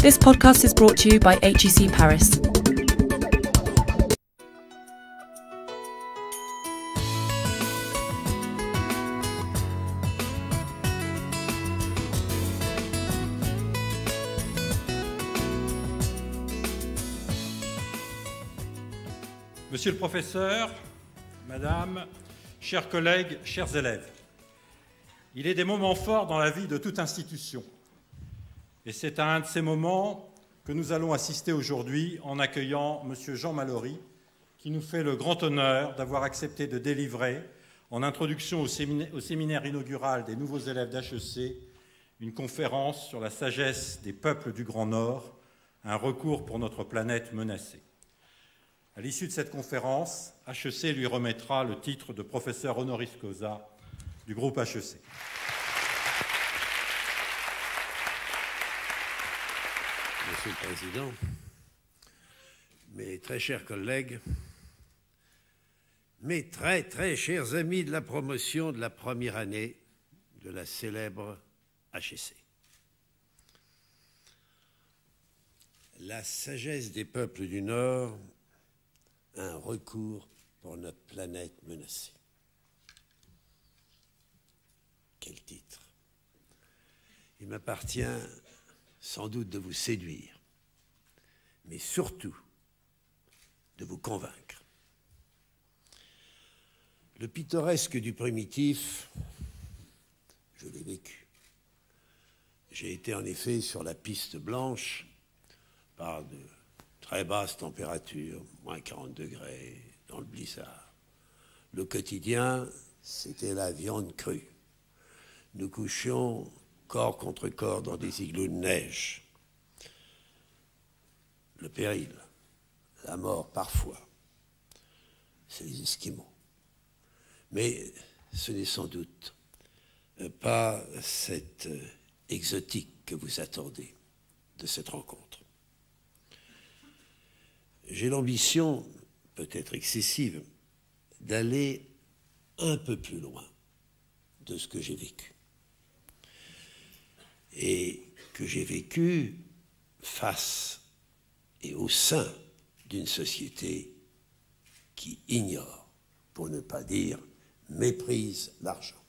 This podcast is brought to you by HEC Paris. Monsieur le professeur, madame, chers collègues, chers élèves, il est des moments forts dans la vie de toute institution. Et c'est à un de ces moments que nous allons assister aujourd'hui en accueillant monsieur Jean Mallory, qui nous fait le grand honneur d'avoir accepté de délivrer, en introduction au séminaire inaugural des nouveaux élèves d'HEC, une conférence sur la sagesse des peuples du Grand Nord, un recours pour notre planète menacée. À l'issue de cette conférence, HEC lui remettra le titre de professeur honoris causa du groupe HEC. Monsieur le Président, mes très chers collègues, mes très très chers amis de la promotion de la première année de la célèbre HEC. La sagesse des peuples du Nord, un recours pour notre planète menacée. Quel titre! Il m'appartient sans doute de vous séduire, mais surtout de vous convaincre. Le pittoresque du primitif, je l'ai vécu. J'ai été en effet sur la piste blanche par de très basse température, moins 40 degrés, dans le blizzard. Le quotidien, c'était la viande crue. Nous couchions corps contre corps dans des igloos de neige. Le péril, la mort parfois, c'est les Esquimaux. Mais ce n'est sans doute pas cette exotique que vous attendez de cette rencontre. J'ai l'ambition, peut-être excessive, d'aller un peu plus loin de ce que j'ai vécu. Et que j'ai vécu face et au sein d'une société qui ignore, pour ne pas dire méprise, l'argent.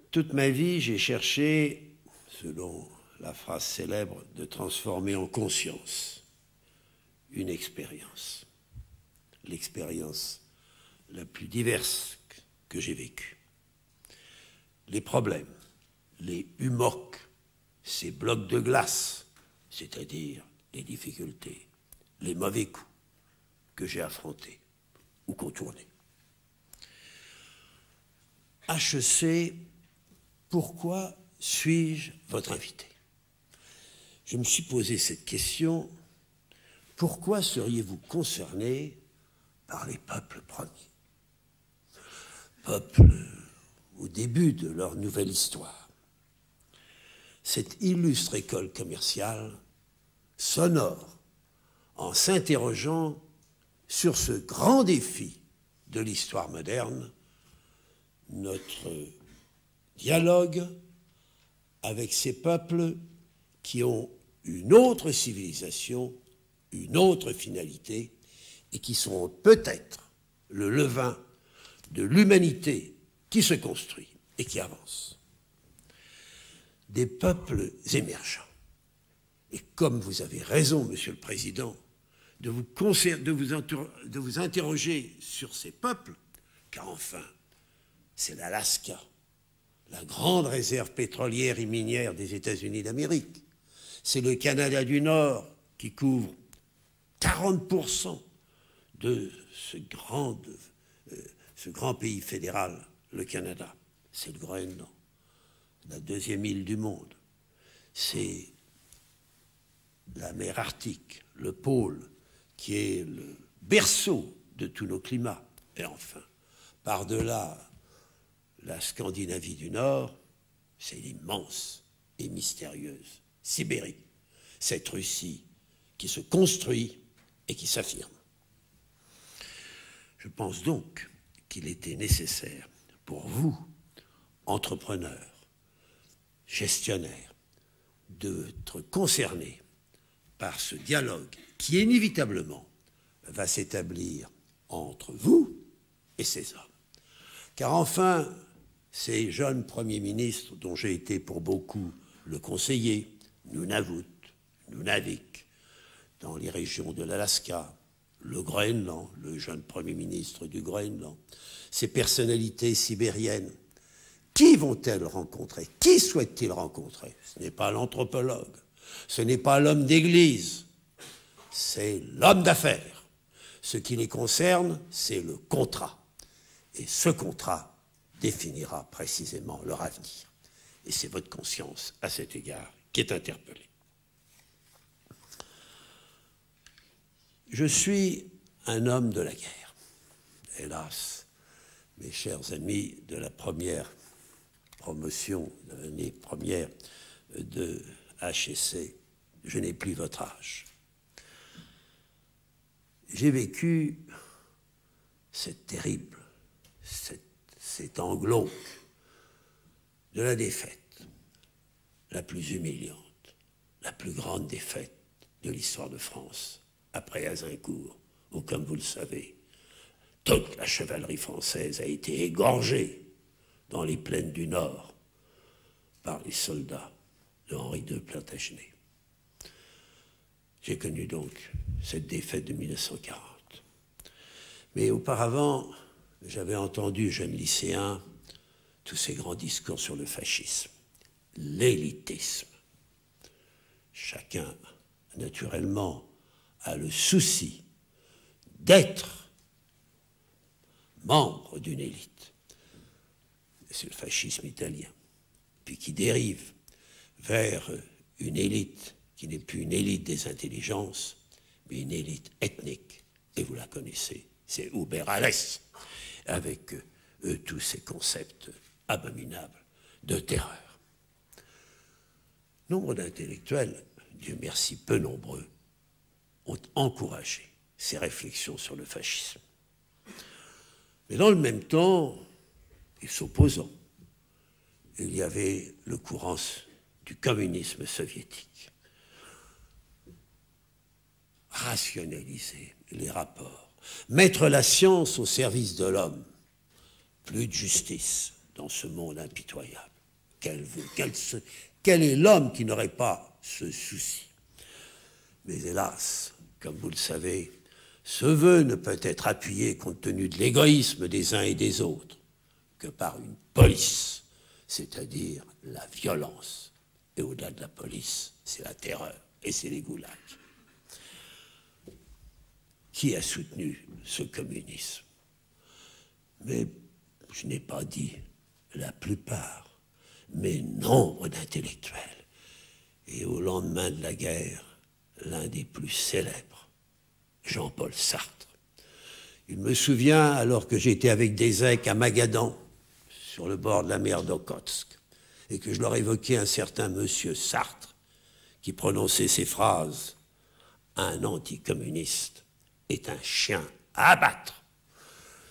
Toute ma vie, j'ai cherché, selon la phrase célèbre, de transformer en conscience une expérience, l'expérience la plus diverse que j'ai vécue. Les problèmes, les humocs, ces blocs de glace, c'est-à-dire les difficultés, les mauvais coups que j'ai affrontés ou contournés. HEC, pourquoi suis-je votre invité? Je me suis posé cette question, pourquoi seriez-vous concerné par les peuples premiers? Peuples au début de leur nouvelle histoire. Cette illustre école commerciale s'honore en s'interrogeant sur ce grand défi de l'histoire moderne, notre dialogue avec ces peuples qui ont une autre civilisation, une autre finalité, et qui sont peut-être le levain de l'humanité qui se construit et qui avance. Des peuples émergents. Et comme vous avez raison, Monsieur le Président, de vous interroger sur ces peuples, car enfin, c'est l'Alaska, la grande réserve pétrolière et minière des États-Unis d'Amérique. C'est le Canada du Nord qui couvre 40% de ce grand pays fédéral, le Canada. C'est le Groenland, la deuxième île du monde. C'est la mer Arctique, le pôle, qui est le berceau de tous nos climats. Et enfin, par-delà la Scandinavie du Nord, c'est l'immense et mystérieuse Sibérie, cette Russie qui se construit et qui s'affirme. Je pense donc qu'il était nécessaire pour vous, entrepreneurs, gestionnaires, d'être concerné par ce dialogue qui inévitablement va s'établir entre vous et ces hommes. Car enfin, ces jeunes premiers ministres, dont j'ai été pour beaucoup le conseiller, Nunavut, Nunavik, dans les régions de l'Alaska, le Groenland, le jeune Premier ministre du Groenland, ces personnalités sibériennes, qui vont-elles rencontrer? Qui souhaitent-ils rencontrer? Ce n'est pas l'anthropologue, ce n'est pas l'homme d'église, c'est l'homme d'affaires. Ce qui les concerne, c'est le contrat. Et ce contrat définira précisément leur avenir. Et c'est votre conscience, à cet égard, qui est interpellée. Je suis un homme de la guerre. Hélas, mes chers amis de la première promotion, de l'année première de HEC, je n'ai plus votre âge. J'ai vécu cette terrible, cet englouque de la défaite, la plus humiliante, la plus grande défaite de l'histoire de France, après Azincourt, où, comme vous le savez, toute la chevalerie française a été égorgée dans les plaines du Nord par les soldats de Henri II Plantagenet. J'ai connu donc cette défaite de 1940. Mais auparavant, j'avais entendu, jeune lycéen, tous ces grands discours sur le fascisme, l'élitisme. Chacun, naturellement, a le souci d'être membre d'une élite. C'est le fascisme italien, puis qui dérive vers une élite qui n'est plus une élite des intelligences, mais une élite ethnique, et vous la connaissez, c'est Uberales, avec tous ces concepts abominables de terreur. Nombre d'intellectuels, Dieu merci peu nombreux, ont encouragé ces réflexions sur le fascisme. Mais dans le même temps, et s'opposant, il y avait le courant du communisme soviétique. Rationaliser les rapports, mettre la science au service de l'homme, plus de justice dans ce monde impitoyable. Quel est l'homme qui n'aurait pas ce souci? Mais hélas, comme vous le savez, ce vœu ne peut être appuyé compte tenu de l'égoïsme des uns et des autres que par une police, c'est-à-dire la violence. Et au-delà de la police, c'est la terreur et c'est les goulags. Qui a soutenu ce communisme? Mais je n'ai pas dit la plupart, mais nombre d'intellectuels. Et au lendemain de la guerre, l'un des plus célèbres, Jean-Paul Sartre. Il me souvient, alors que j'étais avec des Zèques à Magadan, sur le bord de la mer d'Okhotsk, et que je leur évoquais un certain monsieur Sartre, qui prononçait ces phrases: « Un anticommuniste est un chien à abattre ».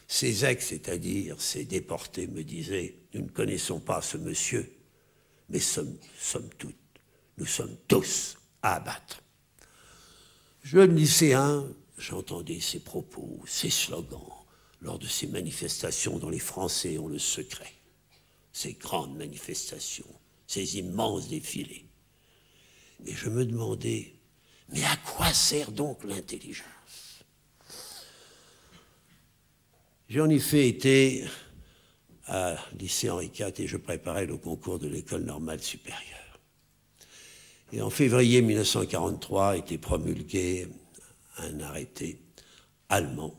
Ces Zèques, c'est-à-dire ces déportés, me disaient: « Nous ne connaissons pas ce monsieur, mais nous sommes tous à abattre ». Jeune lycéen, j'entendais ces propos, ces slogans, lors de ces manifestations dont les Français ont le secret. Ces grandes manifestations, ces immenses défilés. Et je me demandais, mais à quoi sert donc l'intelligence? J'ai en effet été à lycée Henri IV et je préparais le concours de l'école normale supérieure. Et en février 1943 était promulgué un arrêté allemand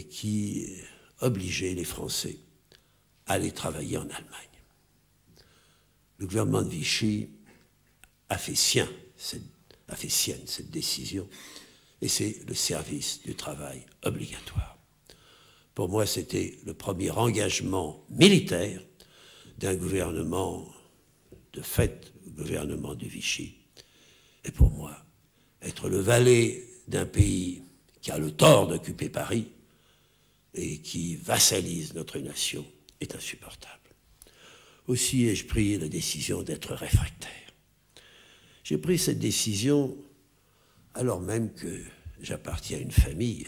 qui obligeait les Français à aller travailler en Allemagne. Le gouvernement de Vichy a fait sienne cette décision et c'est le service du travail obligatoire. Pour moi, c'était le premier engagement militaire d'un gouvernement de fait, le gouvernement de Vichy. Et pour moi, être le valet d'un pays qui a le tort d'occuper Paris et qui vassalise notre nation est insupportable. Aussi ai-je pris la décision d'être réfractaire. J'ai pris cette décision alors même que j'appartiens à une famille,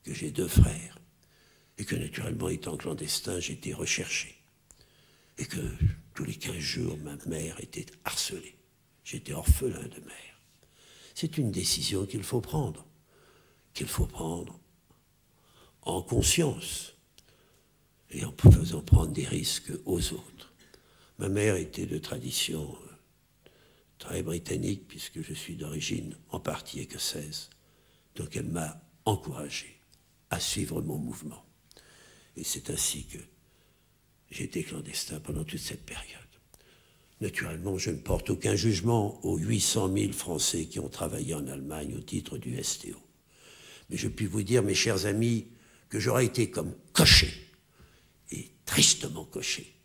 que j'ai 2 frères, et que naturellement, étant clandestin, j'étais recherché. Et que tous les 15 jours, ma mère était harcelée. J'étais orphelin de mère. C'est une décision qu'il faut prendre en conscience et en faisant prendre des risques aux autres. Ma mère était de tradition très britannique, puisque je suis d'origine en partie écossaise. Donc elle m'a encouragé à suivre mon mouvement. Et c'est ainsi que j'ai été clandestin pendant toute cette période. Naturellement, je ne porte aucun jugement aux 800 000 Français qui ont travaillé en Allemagne au titre du STO. Mais je puis vous dire, mes chers amis, que j'aurais été comme coché, et tristement coché,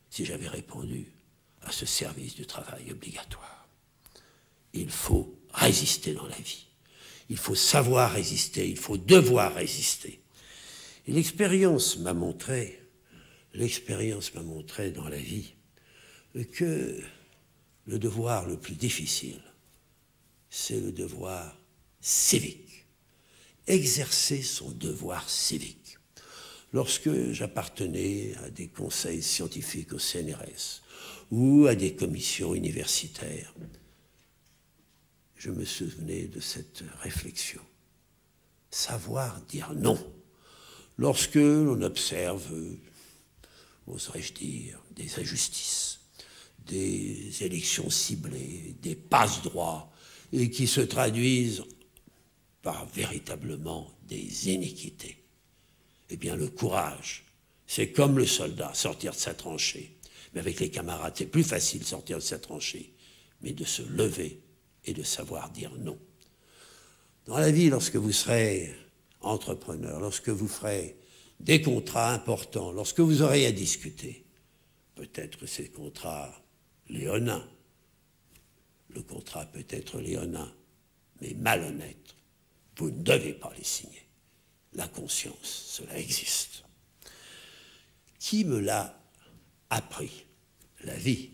si j'avais répondu à ce service du travail obligatoire. Il faut résister dans la vie. Il faut savoir résister, il faut devoir résister. Et l'expérience m'a montré dans la vie que le devoir le plus difficile, c'est le devoir civique. Exercer son devoir civique. Lorsque j'appartenais à des conseils scientifiques au CNRS ou à des commissions universitaires, je me souvenais de cette réflexion. Savoir dire non. Lorsque l'on observe, oserais-je dire, des injustices, des élections ciblées, des passe-droits, et qui se traduisent par véritablement des iniquités, eh bien le courage, c'est comme le soldat, sortir de sa tranchée. Mais avec les camarades, c'est plus facile de sortir de sa tranchée, mais de se lever et de savoir dire non. Dans la vie, lorsque vous serez entrepreneur, lorsque vous ferez des contrats importants, lorsque vous aurez à discuter, peut-être que ces contrats léonins, le contrat peut être léonin, mais malhonnête, vous ne devez pas les signer. La conscience, cela existe. Qui me l'a appris? La vie.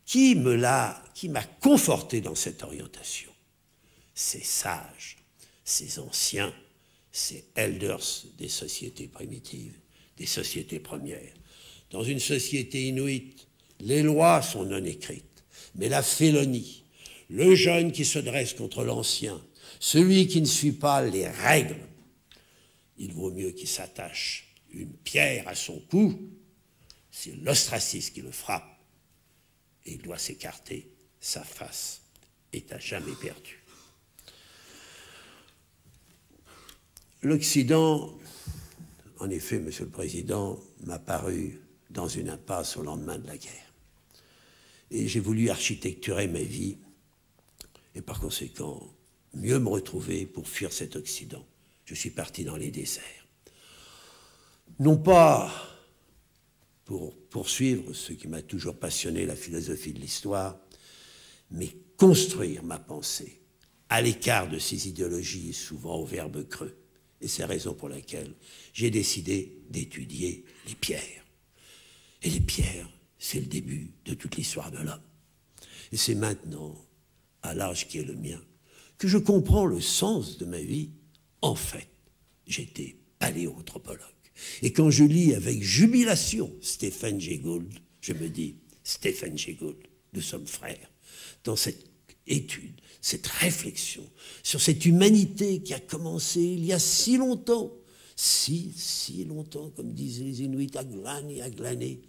Qui m'a conforté dans cette orientation? Ces sages, ces anciens, ces elders des sociétés primitives, des sociétés premières. Dans une société inuite, les lois sont non écrites, mais la félonie, le jeune qui se dresse contre l'ancien, celui qui ne suit pas les règles, il vaut mieux qu'il s'attache une pierre à son cou, c'est l'ostracisme qui le frappe, et il doit s'écarter, sa face est à jamais perdue. L'Occident, en effet, Monsieur le Président, m'a paru dans une impasse au lendemain de la guerre. Et j'ai voulu architecturer ma vie, et par conséquent, mieux me retrouver pour fuir cet Occident. Je suis parti dans les déserts. Non pas pour poursuivre ce qui m'a toujours passionné, la philosophie de l'histoire, mais construire ma pensée à l'écart de ces idéologies souvent au verbe creux. Et c'est la raison pour laquelle j'ai décidé d'étudier les pierres. Et les pierres, c'est le début de toute l'histoire de l'homme. Et c'est maintenant, à l'âge qui est le mien, que je comprends le sens de ma vie. En fait, j'étais paléoanthropologue. Et quand je lis avec jubilation Stephen Jay Gould, je me dis, Stephen Jay Gould, nous sommes frères. Dans cette étude, cette réflexion sur cette humanité qui a commencé il y a si longtemps, si longtemps, comme disaient les Inuits, à glaner,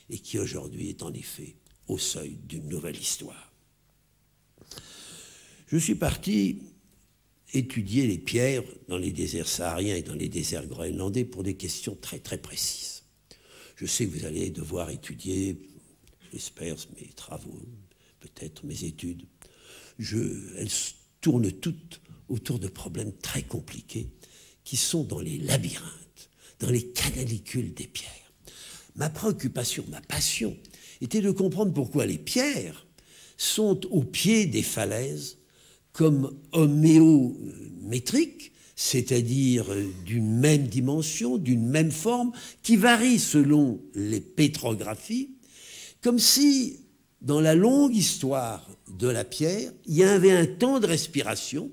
et qui aujourd'hui est en effet au seuil d'une nouvelle histoire. Je suis parti étudier les pierres dans les déserts sahariens et dans les déserts groenlandais pour des questions très très précises. Je sais que vous allez devoir étudier, j'espère, mes travaux, peut-être mes études. Elles tournent toutes autour de problèmes très compliqués qui sont dans les labyrinthes, dans les canalicules des pierres. Ma préoccupation, ma passion, était de comprendre pourquoi les pierres sont au pied des falaises comme homéométriques, c'est-à-dire d'une même dimension, d'une même forme, qui varient selon les pétrographies, comme si dans la longue histoire de la pierre, il y avait un temps de respiration,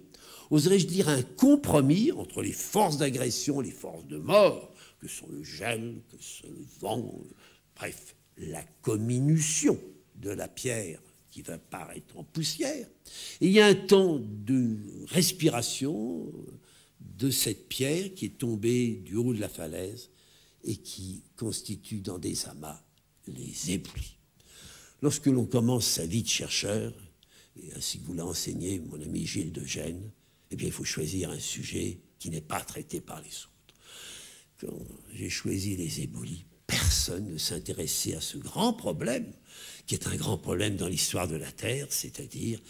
oserais-je dire un compromis entre les forces d'agression, les forces de mort, que sont le gel, que sont le vent, bref, la comminution de la pierre qui va paraître en poussière. Et il y a un temps de respiration de cette pierre qui est tombée du haut de la falaise et qui constitue dans des amas les éboulis. Lorsque l'on commence sa vie de chercheur, et ainsi que vous l'a enseigné mon ami Gilles de Gênes, eh bien, il faut choisir un sujet qui n'est pas traité par les autres. Quand j'ai choisi les éboulis, personne ne s'intéressait à ce grand problème, qui est un grand problème dans l'histoire de la Terre, c'est-à-dire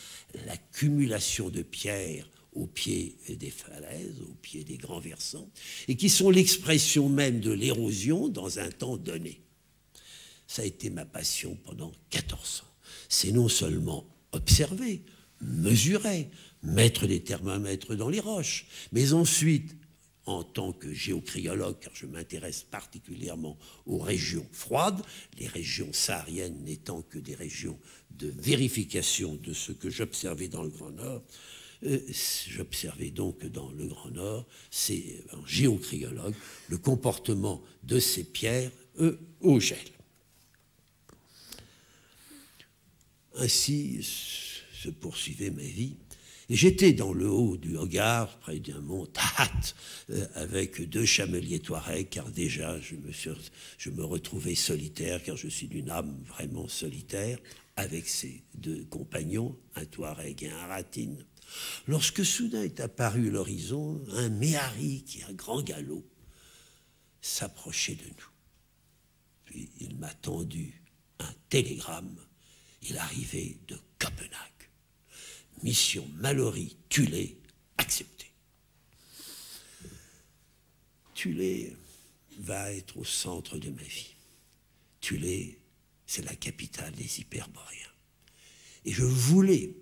l'accumulation de pierres au pied des falaises, au pied des grands versants, et qui sont l'expression même de l'érosion dans un temps donné. Ça a été ma passion pendant 14 ans. C'est non seulement observer, mesurer, mettre des thermomètres dans les roches, mais ensuite, en tant que géocryologue, car je m'intéresse particulièrement aux régions froides, les régions sahariennes n'étant que des régions de vérification de ce que j'observais dans le Grand Nord, j'observais donc dans le Grand Nord, c'est un géocryologue, le comportement de ces pierres au gel. Ainsi se poursuivait ma vie. Et j'étais dans le haut du Hogar, près d'un mont Tahat, avec 2 chameliers touaregs, car déjà je me retrouvais solitaire, car je suis d'une âme vraiment solitaire, avec ces 2 compagnons, un touareg et un ratine. Lorsque soudain est apparu l'horizon, un méhari qui, à grand galop, s'approchait de nous. Puis il m'a tendu un télégramme. Il arrivait de Copenhague. Mission Mallory, Tulé, acceptée. Tulé va être au centre de ma vie. Tulé, c'est la capitale des Hyperboréens. Et je voulais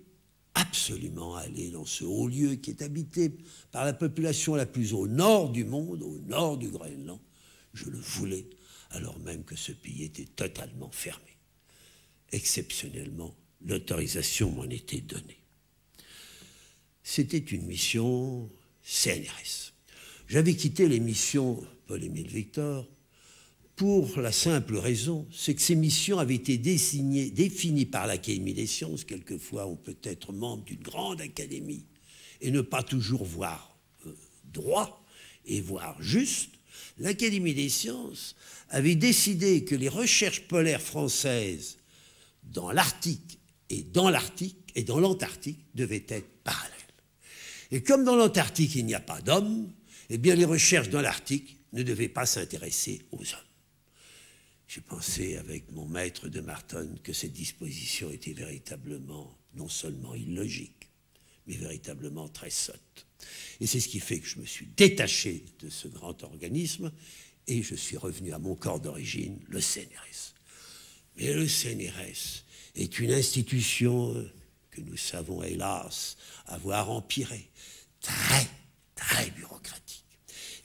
absolument aller dans ce haut lieu qui est habité par la population la plus au nord du monde, au nord du Groenland. Je le voulais, alors même que ce pays était totalement fermé. Exceptionnellement, l'autorisation m'en était donnée. C'était une mission CNRS. J'avais quitté les missions Paul-Émile Victor pour la simple raison, c'est que ces missions avaient été définies par l'Académie des sciences. Quelquefois, on peut être membre d'une grande académie et ne pas toujours voir droit et voir juste. L'Académie des sciences avait décidé que les recherches polaires françaises dans l'Arctique et dans l'Antarctique devaient être parallèles. Et comme dans l'Antarctique, il n'y a pas d'hommes, eh bien les recherches dans l'Arctique ne devaient pas s'intéresser aux hommes. J'ai pensé avec mon maître de Marton que cette disposition était véritablement, non seulement illogique, mais véritablement très sotte. Et c'est ce qui fait que je me suis détaché de ce grand organisme et je suis revenu à mon corps d'origine, le CNRS. Mais le CNRS est une institution que nous savons, hélas, avoir empirée, très, très bureaucratique.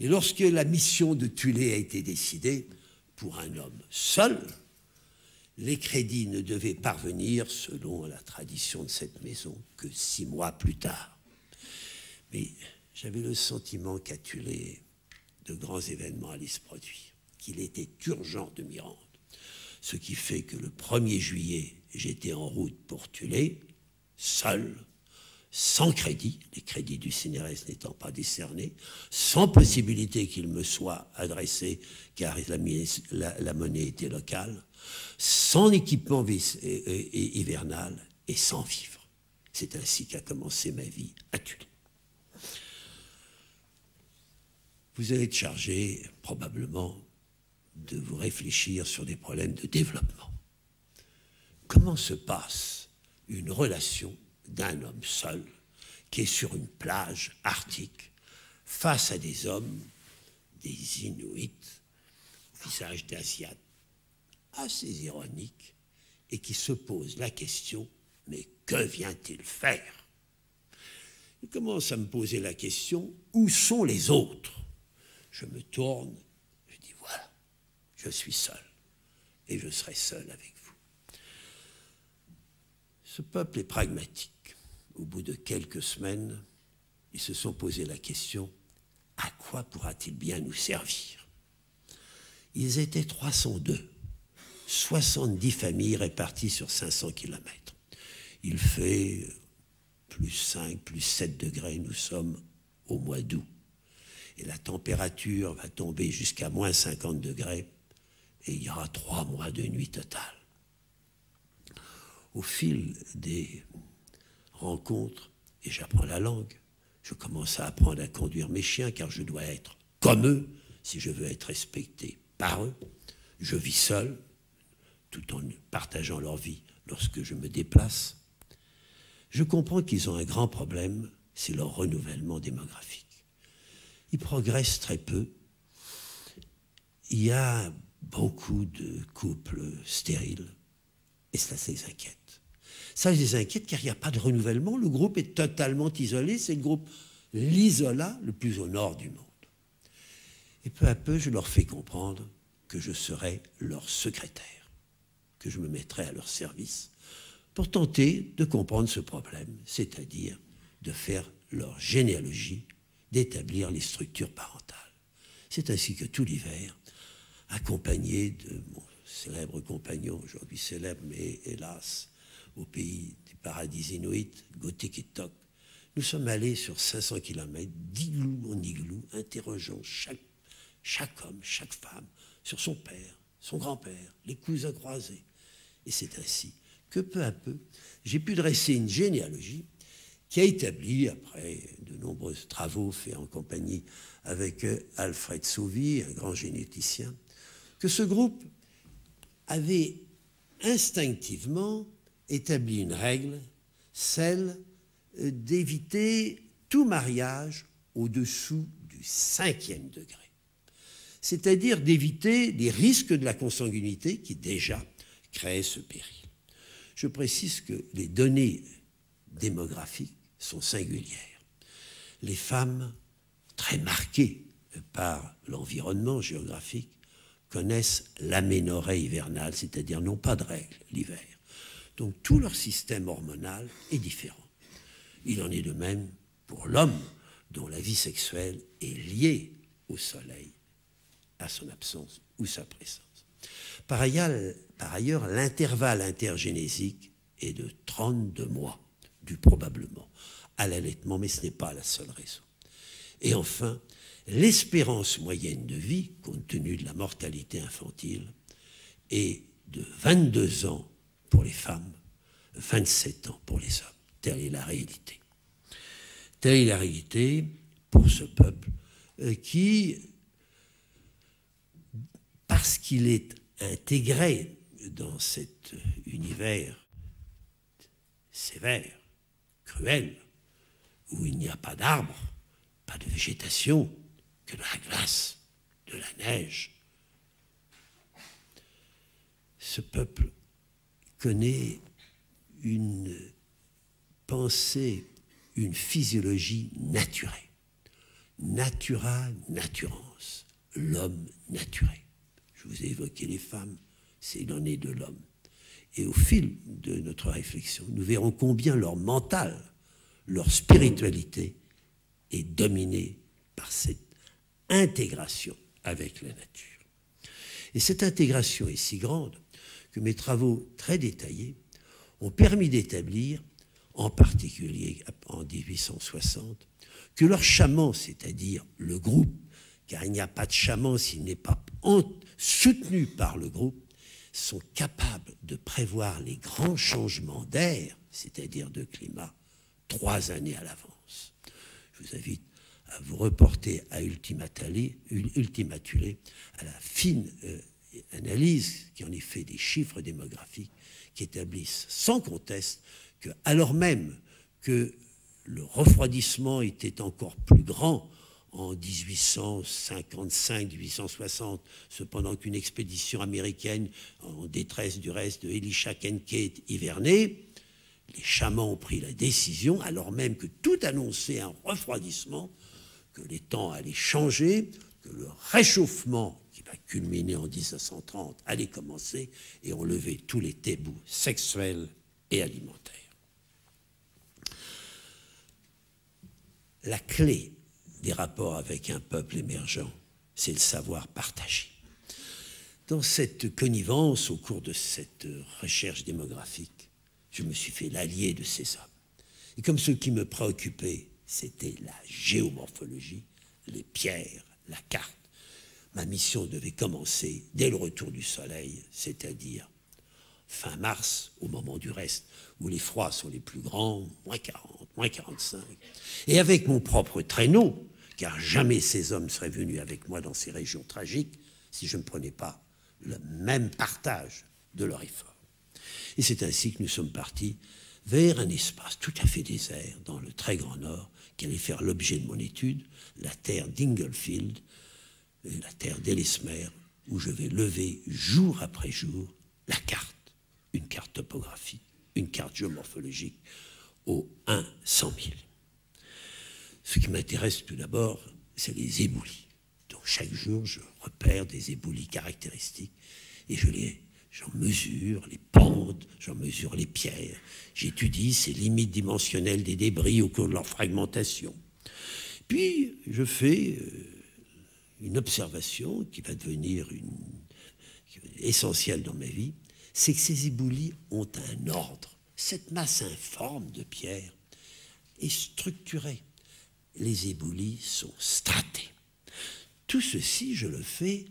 Et lorsque la mission de Tulé a été décidée, pour un homme seul, les crédits ne devaient parvenir, selon la tradition de cette maison, que 6 mois plus tard. Mais j'avais le sentiment qu'à Tulé, de grands événements allaient se produire, qu'il était urgent de m'y rendre. Ce qui fait que le 1er juillet, j'étais en route pour Tulé, seul, sans crédit, les crédits du CNRS n'étant pas décernés, sans possibilité qu'il me soit adressé, car la monnaie était locale, sans équipement hivernal et sans vivre. C'est ainsi qu'a commencé ma vie à Tulé. Vous allez être chargé, probablement, de vous réfléchir sur des problèmes de développement. Comment se passe une relation d'un homme seul qui est sur une plage arctique face à des hommes, des Inuits, au visage d'Asiates, assez ironiques, et qui se pose la question, mais que vient-il faire? Il commence à me poser la question, où sont les autres? Je me tourne, je dis voilà, je suis seul, et je serai seul avec vous. Ce peuple est pragmatique. Au bout de quelques semaines, ils se sont posé la question, à quoi pourra-t-il bien nous servir? Ils étaient 302, 70 familles réparties sur 500 kilomètres. Il fait plus 5, plus 7 degrés, nous sommes au mois d'août. Et la température va tomber jusqu'à moins 50 degrés, et il y aura 3 mois de nuit totale. Au fil des rencontres, et j'apprends la langue, je commence à apprendre à conduire mes chiens, car je dois être comme eux, si je veux être respecté par eux. Je vis seul, tout en partageant leur vie lorsque je me déplace. Je comprends qu'ils ont un grand problème, c'est leur renouvellement démographique. Ils progressent très peu. Il y a beaucoup de couples stériles, et ça les inquiète. Ça les inquiète car il n'y a pas de renouvellement. Le groupe est totalement isolé. C'est le groupe l'Isola, le plus au nord du monde. Et peu à peu, je leur fais comprendre que je serai leur secrétaire, que je me mettrai à leur service pour tenter de comprendre ce problème, c'est-à-dire de faire leur généalogie, d'établir les structures parentales. C'est ainsi que tout l'hiver, accompagné de mon célèbre compagnon, aujourd'hui célèbre, mais hélas, au pays des paradis inuits, Gotekittok, nous sommes allés sur 500 km, d'igloo en igloo, interrogeant chaque homme, chaque femme, sur son père, son grand-père, les cousins croisés. Et c'est ainsi que peu à peu, j'ai pu dresser une généalogie qui a établi, après de nombreux travaux faits en compagnie avec Alfred Sauvy, un grand généticien, que ce groupe avait instinctivement établi une règle, celle d'éviter tout mariage au-dessous du 5e degré. C'est-à-dire d'éviter les risques de la consanguinité qui déjà créaient ce péril. Je précise que les données démographiques sont singulières. Les femmes, très marquées par l'environnement géographique, connaissent l'aménorrhée hivernale, c'est-à-dire n'ont pas de règles l'hiver. Donc tout leur système hormonal est différent. Il en est de même pour l'homme, dont la vie sexuelle est liée au soleil, à son absence ou sa présence. Par ailleurs, l'intervalle intergénésique est de 32 mois, dû probablement à l'allaitement, mais ce n'est pas la seule raison. Et enfin, l'espérance moyenne de vie, compte tenu de la mortalité infantile, est de 22 ans pour les femmes, 27 ans pour les hommes. Telle est la réalité. Telle est la réalité pour ce peuple qui, parce qu'il est intégré dans cet univers sévère, cruel, où il n'y a pas d'arbres, pas de végétation, que de la glace, de la neige. Ce peuple connaît une pensée, une physiologie naturelle. Natura naturans, l'homme naturé. Je vous ai évoqué les femmes, il en est de l'homme. Et au fil de notre réflexion, nous verrons combien leur mental, leur spiritualité est dominée par cette intégration avec la nature. Et cette intégration est si grande que mes travaux très détaillés ont permis d'établir, en particulier en 1860, que leur chaman, c'est-à-dire le groupe, car il n'y a pas de chaman s'il n'est pas soutenu par le groupe, sont capables de prévoir les grands changements d'air, c'est-à-dire de climat, 3 années à l'avance. Je vous invite à vous reporter à Ultima Thule, à la fine analyse qui en est fait des chiffres démographiques qui établissent sans conteste que, alors même que le refroidissement était encore plus grand en 1855-1860, cependant qu'une expédition américaine en détresse du reste de Elisha Kincaid hivernait, les chamans ont pris la décision, alors même que tout annonçait un refroidissement, que les temps allaient changer, que le réchauffement qui va culminer en 1930 allait commencer, et ont levé tous les tabous sexuels et alimentaires. La clé des rapports avec un peuple émergent, c'est le savoir partagé. Dans cette connivence, au cours de cette recherche démographique, je me suis fait l'allié de ces hommes. Et comme ce qui me préoccupait, c'était la géomorphologie, les pierres, la carte, ma mission devait commencer dès le retour du soleil, c'est-à-dire fin mars, au moment du reste, où les froids sont les plus grands, moins 40, moins 45. Et avec mon propre traîneau, car jamais ces hommes seraient venus avec moi dans ces régions tragiques si je ne prenais pas le même partage de leur effort. Et c'est ainsi que nous sommes partis vers un espace tout à fait désert dans le très grand nord qui allait faire l'objet de mon étude, la terre d'Inglefield, la terre d'Ellesmere, où je vais lever jour après jour la carte, une carte topographique, une carte géomorphologique au 1/100 000. Ce qui m'intéresse tout d'abord, c'est les éboulis. Donc chaque jour, je repère des éboulis caractéristiques et j'en mesure les pentes, j'en mesure les pierres. J'étudie ces limites dimensionnelles des débris au cours de leur fragmentation. Puis, je fais une observation qui va devenir essentielle dans ma vie, c'est que ces éboulis ont un ordre. Cette masse informe de pierre est structurée. Les éboulis sont stratés. Tout ceci, je le fais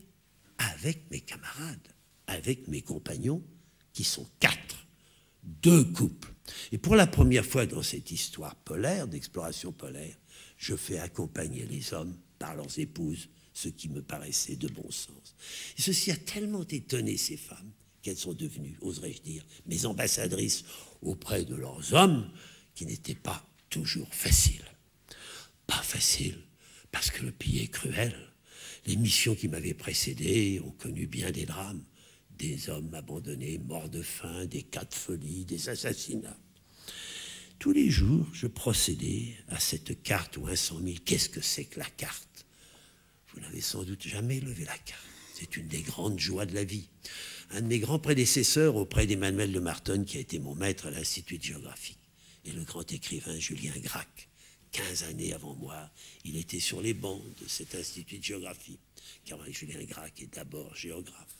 avec mes camarades, avec mes compagnons, qui sont 4, 2 couples. Et pour la première fois dans cette histoire polaire, d'exploration polaire, je fais accompagner les hommes par leurs épouses, ce qui me paraissait de bon sens. Et ceci a tellement étonné ces femmes qu'elles sont devenues, oserais-je dire, mes ambassadrices auprès de leurs hommes, qui n'étaient pas toujours faciles. Pas faciles, parce que le pays est cruel. Les missions qui m'avaient précédé ont connu bien des drames, des hommes abandonnés, morts de faim, des cas de folie, des assassinats. Tous les jours, je procédais à cette carte ou 100 000. Qu'est-ce que c'est que la carte? Vous n'avez sans doute jamais levé la carte. C'est une des grandes joies de la vie. Un de mes grands prédécesseurs auprès d'Emmanuel de Martonne, qui a été mon maître à l'Institut de géographie, et le grand écrivain Julien Gracq. 15 années avant moi, il était sur les bancs de cet institut de géographie, car Julien Gracq est d'abord géographe.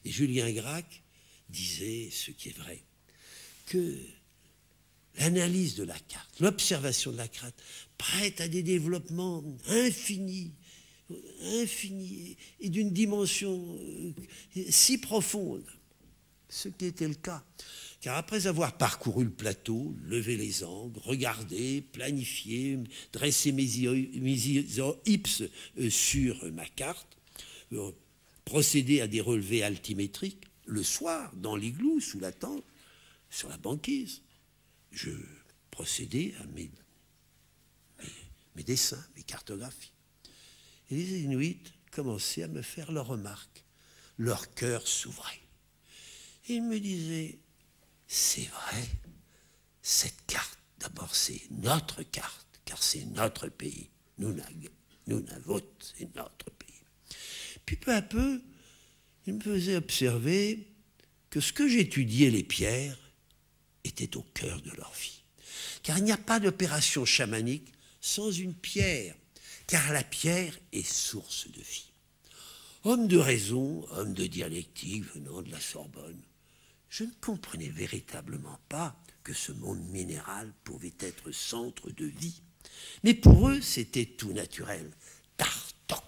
Et Julien Gracq disait, ce qui est vrai, que l'analyse de la carte, l'observation de la carte, prête à des développements infinis, et d'une dimension si profonde, ce qui était le cas. Car après avoir parcouru le plateau, levé les angles, regardé, planifié, dressé mes ipses sur ma carte, procédé à des relevés altimétriques, le soir, dans l'igloo, sous la tente, sur la banquise, je procédais à mes dessins, mes cartographies. Et les Inuits commençaient à me faire leurs remarques. Leur cœur s'ouvrait. Et ils me disaient, c'est vrai, cette carte, d'abord c'est notre carte, car c'est notre pays. Nous n'avons, c'est notre pays. Puis peu à peu, ils me faisaient observer que ce que j'étudiais, les pierres, était au cœur de leur vie. Car il n'y a pas d'opération chamanique sans une pierre, car la pierre est source de vie. Homme de raison, homme de dialectique venant de la Sorbonne, je ne comprenais véritablement pas que ce monde minéral pouvait être centre de vie. Mais pour eux, c'était tout naturel. Tartok.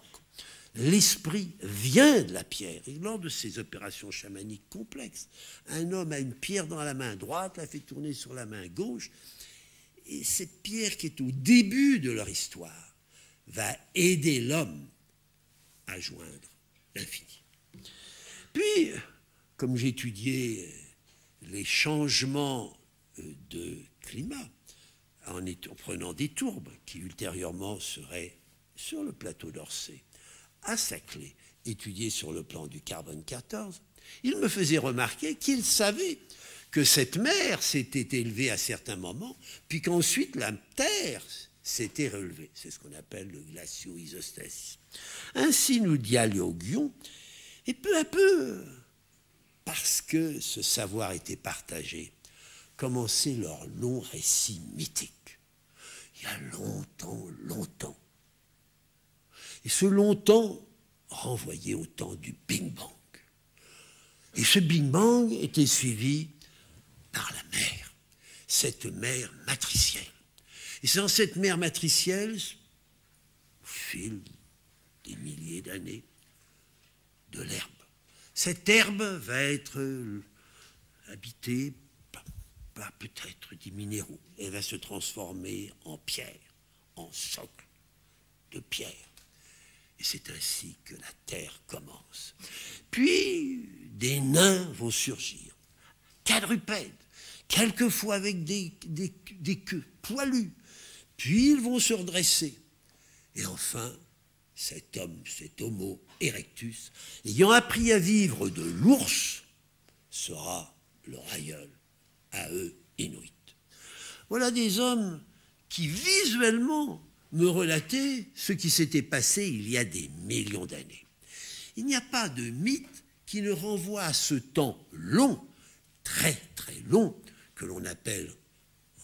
L'esprit vient de la pierre. Et lors de ces opérations chamaniques complexes, un homme a une pierre dans la main droite, la fait tourner sur la main gauche, et cette pierre qui est au début de leur histoire va aider l'homme à joindre l'infini. Puis, comme j'étudiais les changements de climat en prenant des tourbes qui ultérieurement seraient sur le plateau d'Orsay, à Saclay, étudiés sur le plan du carbone 14, il me faisait remarquer qu'il savait que cette mer s'était élevée à certains moments, puis qu'ensuite la Terre s'était relevée. C'est ce qu'on appelle le glacio-isostasisme. Ainsi nous dialoguions, et peu à peu, parce que ce savoir était partagé, commençaient leurs longs récits mythiques. il y a longtemps, longtemps. Et ce longtemps renvoyait au temps du Big Bang. Et ce Big Bang était suivi par la mer, cette mer matricielle. Et c'est dans cette mer matricielle, au fil des milliers d'années, de l'herbe. Cette herbe va être habitée par peut-être des minéraux. Elle va se transformer en pierre, en socle de pierre. Et c'est ainsi que la terre commence. Puis, des nains vont surgir, quadrupèdes, quelquefois avec des queues poilues. Puis, ils vont se redresser. Et enfin, cet homme, cet Homo erectus, ayant appris à vivre de l'ours, sera leur aïeul, à eux, Inuit. Voilà des hommes qui, visuellement, me relataient ce qui s'était passé il y a des millions d'années. Il n'y a pas de mythe qui ne renvoie à ce temps long, très très long, que l'on appelle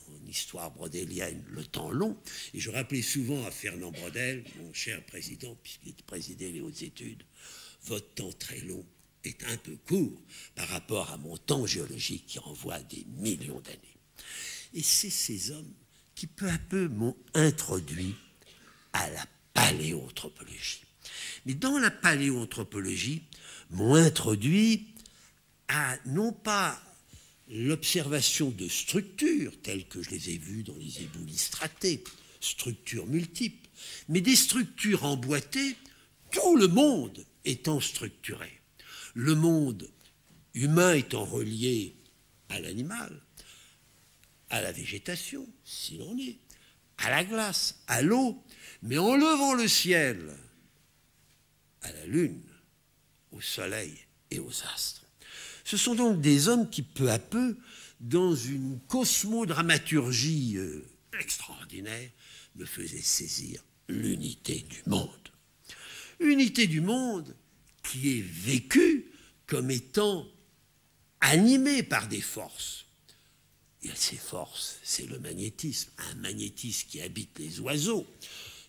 en histoire brodélienne le temps long. Et je rappelais souvent à Fernand Braudel, mon cher président, puisqu'il présidait les hautes études, votre temps très long est un peu court par rapport à mon temps géologique qui renvoie à des millions d'années. Et c'est ces hommes qui peu à peu m'ont introduit à la paléoanthropologie. Mais dans la paléoanthropologie, m'ont introduit à non pas l'observation de structures telles que je les ai vues dans les éboulis stratés, structures multiples, mais des structures emboîtées, tout le monde étant structuré. Le monde humain étant relié à l'animal, à la végétation, s'il en est, à la glace, à l'eau, mais en levant le ciel à la lune, au soleil et aux astres. Ce sont donc des hommes qui, peu à peu, dans une cosmodramaturgie extraordinaire, me faisaient saisir l'unité du monde. Unité du monde qui est vécue comme étant animée par des forces. Et ces forces, c'est le magnétisme. Un magnétisme qui habite les oiseaux,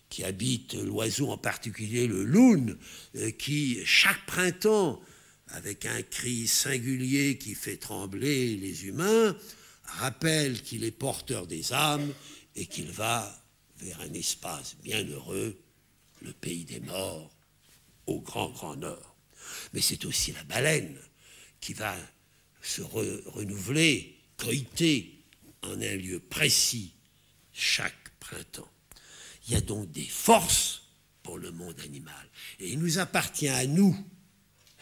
qui habite l'oiseau en particulier, le loon, qui, chaque printemps, avec un cri singulier qui fait trembler les humains, rappelle qu'il est porteur des âmes et qu'il va vers un espace bienheureux, le pays des morts, au grand, grand nord. Mais c'est aussi la baleine qui va se renouveler, coïter en un lieu précis chaque printemps. Il y a donc des forces pour le monde animal. Et il nous appartient à nous,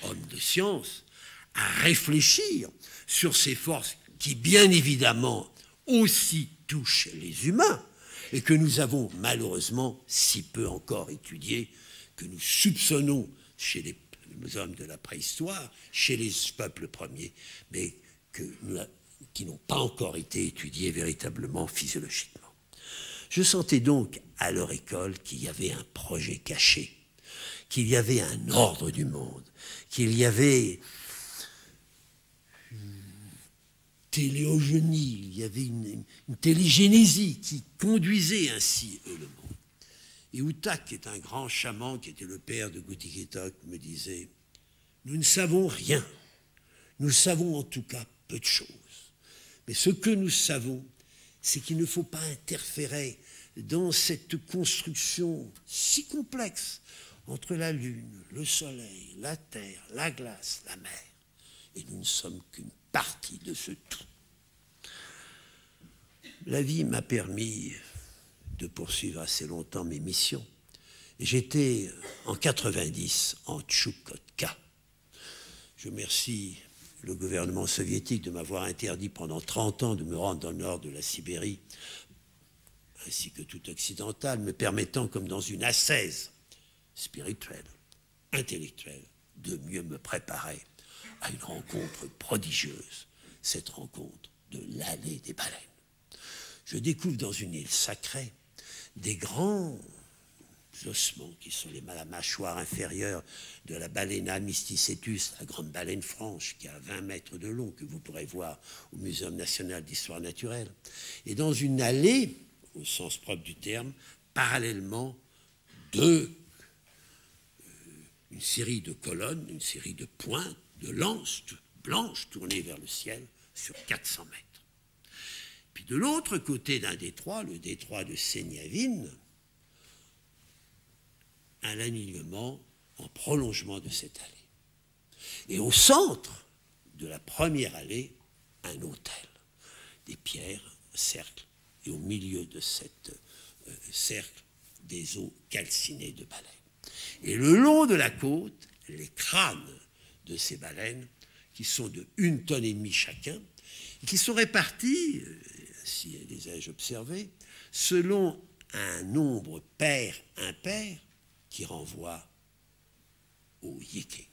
hommes de science, à réfléchir sur ces forces qui, bien évidemment, aussi touchent les humains et que nous avons malheureusement si peu encore étudiées, que nous soupçonnons chez les hommes de la préhistoire, chez les peuples premiers, mais qui n'ont pas encore été étudiées véritablement physiologiquement. Je sentais donc à leur école qu'il y avait un projet caché, qu'il y avait un ordre du monde, qu'il y avait une téléogénie, il y avait une télégénésie qui conduisait ainsi le monde. Et Utak, qui est un grand chaman, qui était le père de Gutiketok, me disait « Nous ne savons rien, nous savons en tout cas peu de choses. Mais ce que nous savons, c'est qu'il ne faut pas interférer dans cette construction si complexe entre la lune, le soleil, la terre, la glace, la mer. Et nous ne sommes qu'une partie de ce tout. » La vie m'a permis de poursuivre assez longtemps mes missions. Et j'étais en 90 en Tchoukotka. Je remercie le gouvernement soviétique de m'avoir interdit pendant 30 ans de me rendre dans le nord de la Sibérie, ainsi que tout occidental, me permettant, comme dans une ascèse spirituelle, intellectuelle, de mieux me préparer à une rencontre prodigieuse, cette rencontre de l'allée des baleines. Je découvre dans une île sacrée des grands ossements qui sont la mâchoire inférieure de la Balena mysticetus, la grande baleine franche qui a 20 mètres de long, que vous pourrez voir au Muséum national d'histoire naturelle. Et dans une allée au sens propre du terme, parallèlement une série de colonnes, une série de points, de lances blanches tournées vers le ciel sur 400 mètres. Puis de l'autre côté d'un détroit, le détroit de Seniavine, un alignement en prolongement de cette allée. Et au centre de la première allée, un autel, des pierres, un cercle, et au milieu de cet cercle, des os calcinés de baleines. Et le long de la côte, les crânes de ces baleines, qui sont de 1,5 tonne chacun, et qui sont répartis, ainsi les ai-je observés, selon un nombre pair-impair qui renvoie au Yiking.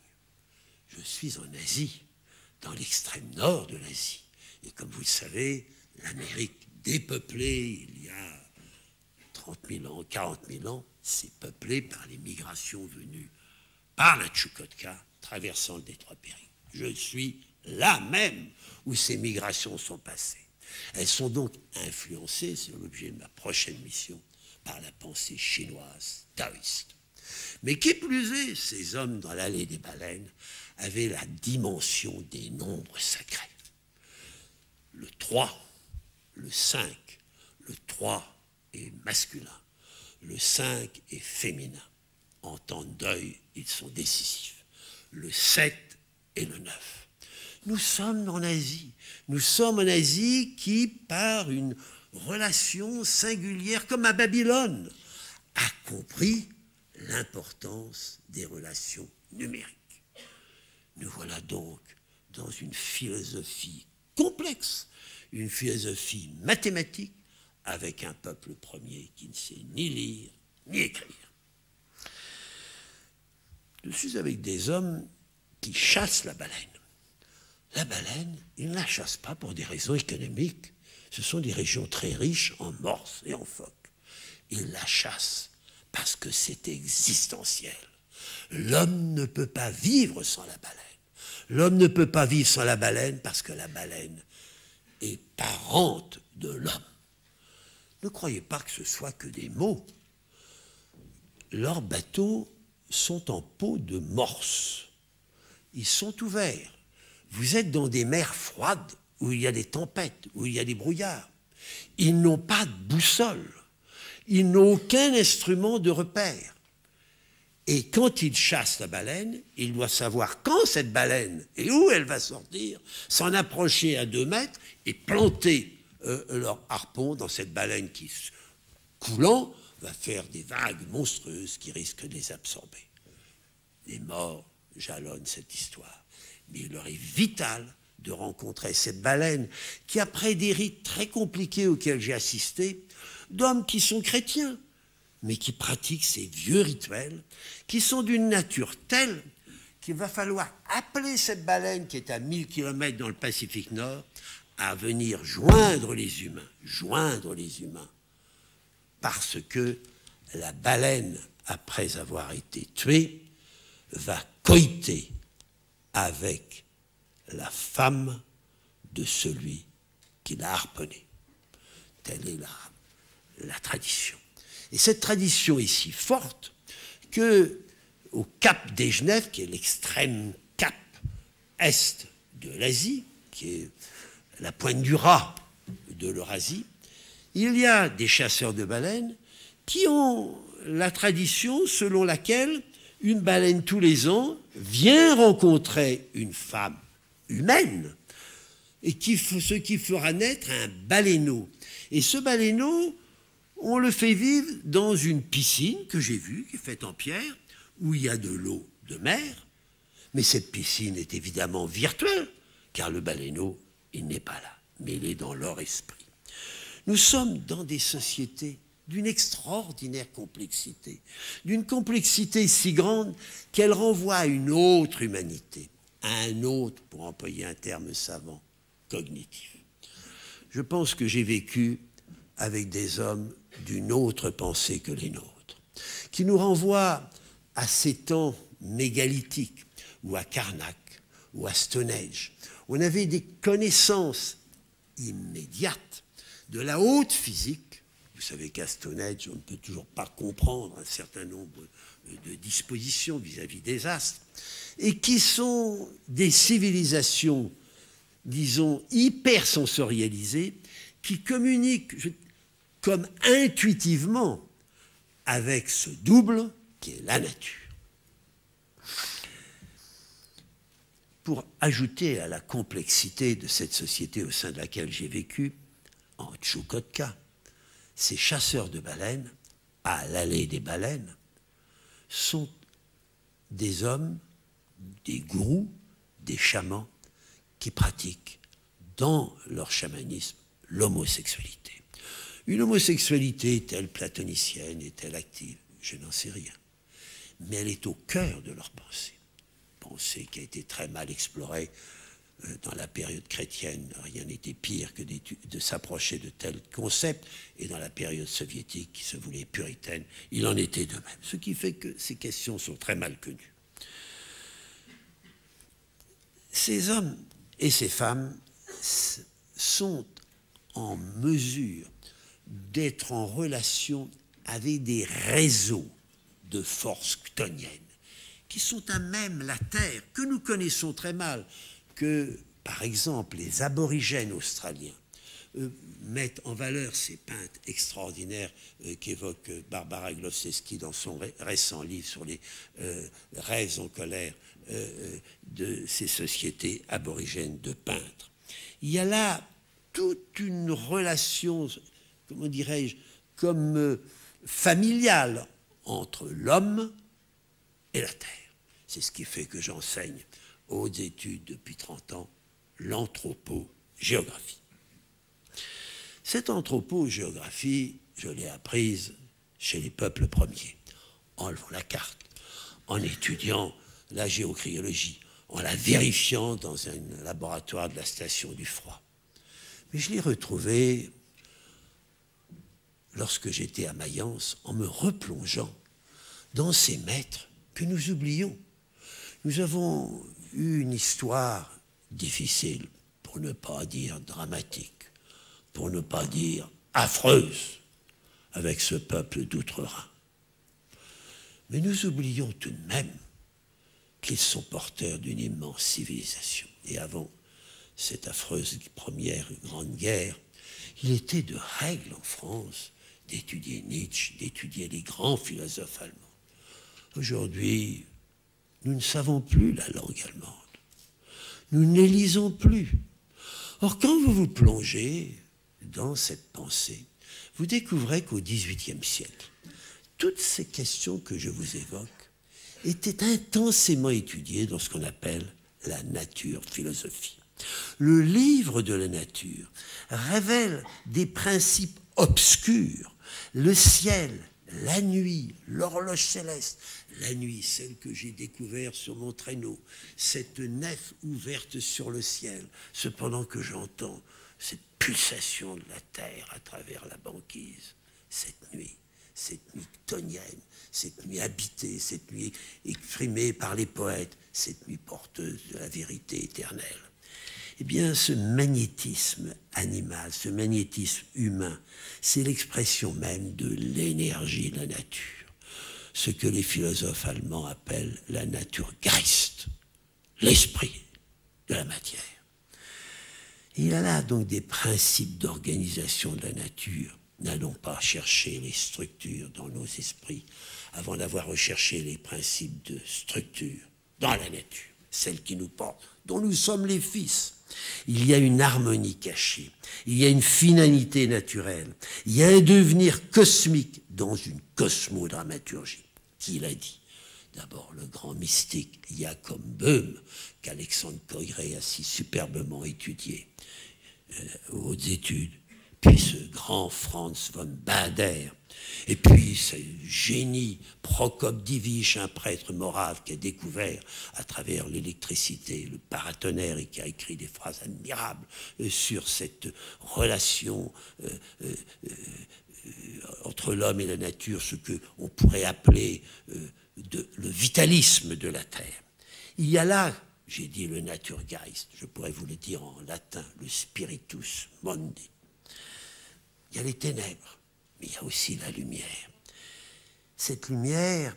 Je suis en Asie, dans l'extrême nord de l'Asie. Et comme vous le savez, l'Amérique dépeuplée, il y a 30 000 ans, 40 000 ans, c'est peuplé par les migrations venues par la Tchoukotka, traversant le détroit Bering. Je suis là même où ces migrations sont passées. Elles sont donc influencées, c'est l'objet de ma prochaine mission, par la pensée chinoise taoïste. Mais qui plus est, ces hommes dans l'allée des baleines avaient la dimension des nombres sacrés. Le 3, le 5, le 3 est masculin, le 5 est féminin. En temps de deuil, ils sont décisifs. Le 7 et le 9. Nous sommes en Asie. Nous sommes en Asie qui, par une relation singulière, comme à Babylone, a compris l'importance des relations numériques. Nous voilà donc dans une philosophie complexe, une philosophie mathématique, avec un peuple premier qui ne sait ni lire ni écrire. Je suis avec des hommes qui chassent la baleine. La baleine, ils ne la chassent pas pour des raisons économiques. Ce sont des régions très riches en morses et en phoques. Ils la chassent parce que c'est existentiel. L'homme ne peut pas vivre sans la baleine. L'homme ne peut pas vivre sans la baleine parce que la baleine est parente de l'homme. Ne croyez pas que ce soit que des mots. Leurs bateaux sont en peau de morse. Ils sont ouverts. Vous êtes dans des mers froides où il y a des tempêtes, où il y a des brouillards. Ils n'ont pas de boussole. Ils n'ont aucun instrument de repère. Et quand ils chassent la baleine, ils doivent savoir quand cette baleine et où elle va sortir, s'en approcher à 2 mètres et planter leur harpon dans cette baleine qui, coulant, va faire des vagues monstrueuses qui risquent de les absorber. Les morts jalonnent cette histoire. Mais il leur est vital de rencontrer cette baleine qui, après des rites très compliqués auxquels j'ai assisté, d'hommes qui sont chrétiens, mais qui pratiquent ces vieux rituels, qui sont d'une nature telle qu'il va falloir appeler cette baleine qui est à 1000 km dans le Pacifique Nord à venir joindre les humains, parce que la baleine, après avoir été tuée, va coïter avec la femme de celui qui l'a harponné. Telle est la tradition. Et cette tradition est si forte que au cap des Genèves, qui est l'extrême cap est de l'Asie, qui est la pointe du raz de l'Eurasie, il y a des chasseurs de baleines qui ont la tradition selon laquelle une baleine tous les ans vient rencontrer une femme humaine, et ce qui fera naître un baleineau. Et ce baleineau, on le fait vivre dans une piscine que j'ai vue, qui est faite en pierre, où il y a de l'eau de mer. Mais cette piscine est évidemment virtuelle, car le baleineau, il n'est pas là, mais il est dans leur esprit. Nous sommes dans des sociétés d'une extraordinaire complexité, d'une complexité si grande qu'elle renvoie à une autre humanité, à un autre, pour employer un terme savant, cognitif. Je pense que j'ai vécu avec des hommes d'une autre pensée que les nôtres, qui nous renvoient à ces temps mégalithiques, ou à Karnak, ou à Stonehenge. On avait des connaissances immédiates de la haute physique. Vous savez qu'à Stonehenge, on ne peut toujours pas comprendre un certain nombre de dispositions vis-à-vis des astres, et qui sont des civilisations, disons, hypersensorialisées, qui communiquent comme intuitivement avec ce double qui est la nature. Pour ajouter à la complexité de cette société au sein de laquelle j'ai vécu, en Tchoukotka, ces chasseurs de baleines, à l'allée des baleines, sont des hommes, des gourous, des chamans qui pratiquent dans leur chamanisme l'homosexualité. Une homosexualité est-elle platonicienne, est-elle active? Je n'en sais rien. Mais elle est au cœur de leur pensée. Pensée qui a été très mal explorée dans la période chrétienne. Rien n'était pire que de s'approcher de tels concepts. Et dans la période soviétique, qui se voulait puritaine, il en était de même. Ce qui fait que ces questions sont très mal connues. Ces hommes et ces femmes sont en mesure d'être en relation avec des réseaux de forces chtoniennes qui sont à même la Terre, que nous connaissons très mal, que, par exemple, les aborigènes australiens mettent en valeur ces peintres extraordinaires qu'évoque Barbara Glovsky dans son récent livre sur les rêves en colère de ces sociétés aborigènes de peintres. Il y a là toute une relation, comment dirais-je, comme familiale entre l'homme et la Terre. C'est ce qui fait que j'enseigne aux hautes études depuis 30 ans l'anthropogéographie. Cette anthropogéographie, je l'ai apprise chez les peuples premiers, en levant la carte, en étudiant la géocryologie, en la vérifiant dans un laboratoire de la station du froid. Mais je l'ai retrouvée lorsque j'étais à Mayence, en me replongeant dans ces maîtres que nous oublions. Nous avons eu une histoire difficile, pour ne pas dire dramatique, pour ne pas dire affreuse, avec ce peuple d'outre-Rhin. Mais nous oublions tout de même qu'ils sont porteurs d'une immense civilisation. Et avant cette affreuse première grande guerre, il était de règle en France d'étudier Nietzsche, d'étudier les grands philosophes allemands. Aujourd'hui, nous ne savons plus la langue allemande. Nous ne les lisons plus. Or, quand vous vous plongez dans cette pensée, vous découvrez qu'au XVIIIe siècle, toutes ces questions que je vous évoque étaient intensément étudiées dans ce qu'on appelle la nature-philosophie. Le livre de la nature révèle des principes obscurs, le ciel, la nuit, l'horloge céleste, la nuit, celle que j'ai découverte sur mon traîneau, cette nef ouverte sur le ciel, cependant que j'entends cette pulsation de la terre à travers la banquise, cette nuit chtonienne, cette nuit habitée, cette nuit exprimée par les poètes, cette nuit porteuse de la vérité éternelle. Eh bien, ce magnétisme animal, ce magnétisme humain, c'est l'expression même de l'énergie de la nature, ce que les philosophes allemands appellent la Naturgeist, l'esprit de la matière. Il y a là donc des principes d'organisation de la nature. N'allons pas chercher les structures dans nos esprits avant d'avoir recherché les principes de structure dans la nature, celle qui nous porte, dont nous sommes les fils. Il y a une harmonie cachée, il y a une finalité naturelle, il y a un devenir cosmique dans une cosmodramaturgie. Qui l'a dit? D'abord le grand mystique Jacob Böhm, qu'Alexandre Coiré a si superbement étudié aux hautes études, puis ce grand Franz von Baader, et puis ce génie Prokop Divish, un prêtre morave qui a découvert à travers l'électricité le paratonnerre et qui a écrit des phrases admirables sur cette relation entre l'homme et la nature, ce qu'on pourrait appeler le vitalisme de la Terre. Il y a là, j'ai dit le Naturgeist, je pourrais vous le dire en latin, le spiritus mundi. Il y a les ténèbres, mais il y a aussi la lumière. Cette lumière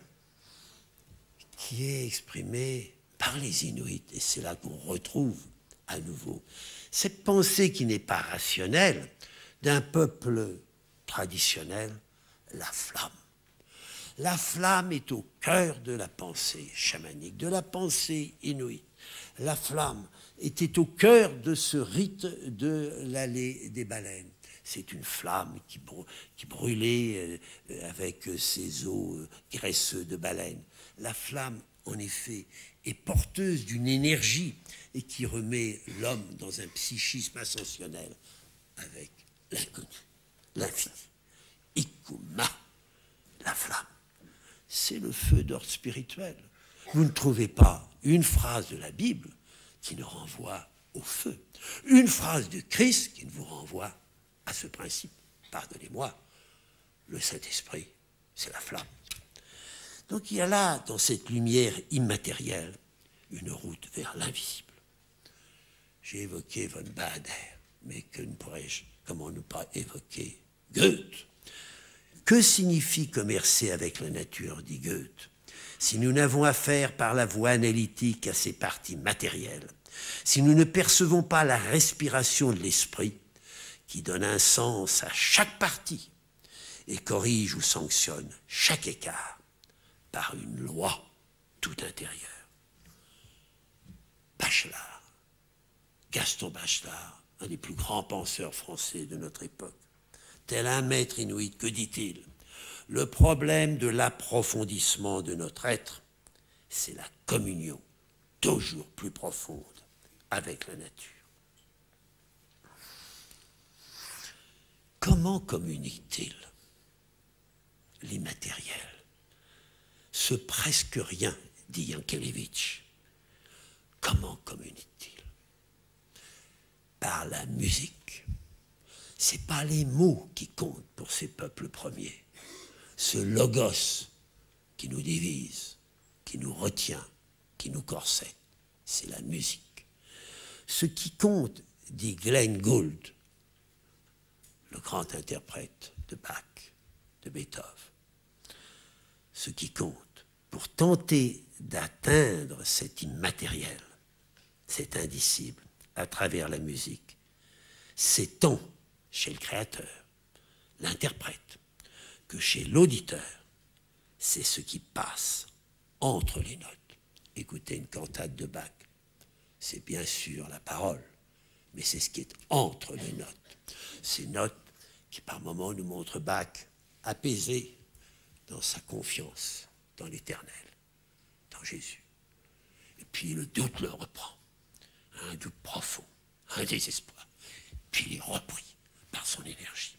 qui est exprimée par les Inuits, et c'est là qu'on retrouve à nouveau cette pensée qui n'est pas rationnelle d'un peuple traditionnel, la flamme. La flamme est au cœur de la pensée chamanique, de la pensée inuite. La flamme était au cœur de ce rite de l'allée des baleines. C'est une flamme qui brûlait avec ses os graisseux de baleine. La flamme, en effet, est porteuse d'une énergie et qui remet l'homme dans un psychisme ascensionnel avec l'inconnu, l'infini. Ikuma, la flamme. C'est le feu d'ordre spirituel. Vous ne trouvez pas une phrase de la Bible qui ne renvoie au feu. Une phrase de Christ qui ne vous renvoie à ce principe. Pardonnez-moi, le Saint-Esprit, c'est la flamme. Donc il y a là, dans cette lumière immatérielle, une route vers l'invisible. J'ai évoqué von Baader, mais comment ne pas évoquer Goethe? Que signifie commercer avec la nature, dit Goethe, si nous n'avons affaire par la voie analytique à ces parties matérielles, si nous ne percevons pas la respiration de l'esprit qui donne un sens à chaque partie et corrige ou sanctionne chaque écart par une loi tout intérieure. Bachelard, Gaston Bachelard, un des plus grands penseurs français de notre époque, tel un maître inuit, que dit-il? Le problème de l'approfondissement de notre être, c'est la communion toujours plus profonde avec la nature. Comment communique-t-il l'immatériel? Ce presque rien, dit Yankelevitch. Comment communique-t-il? Par la musique. Ce n'est pas les mots qui comptent pour ces peuples premiers. Ce logos qui nous divise, qui nous retient, qui nous corsette, c'est la musique. Ce qui compte, dit Glenn Gould, le grand interprète de Bach, de Beethoven, ce qui compte pour tenter d'atteindre cet immatériel, cet indicible, à travers la musique, c'est tant chez le créateur, l'interprète, que chez l'auditeur, c'est ce qui passe entre les notes. Écoutez une cantate de Bach, c'est bien sûr la parole, mais c'est ce qui est entre les notes. Ces notes qui par moments nous montrent Bach apaisé dans sa confiance dans l'Éternel, dans Jésus. Et puis le doute le reprend, un doute profond, un désespoir, puis il est repris par son énergie.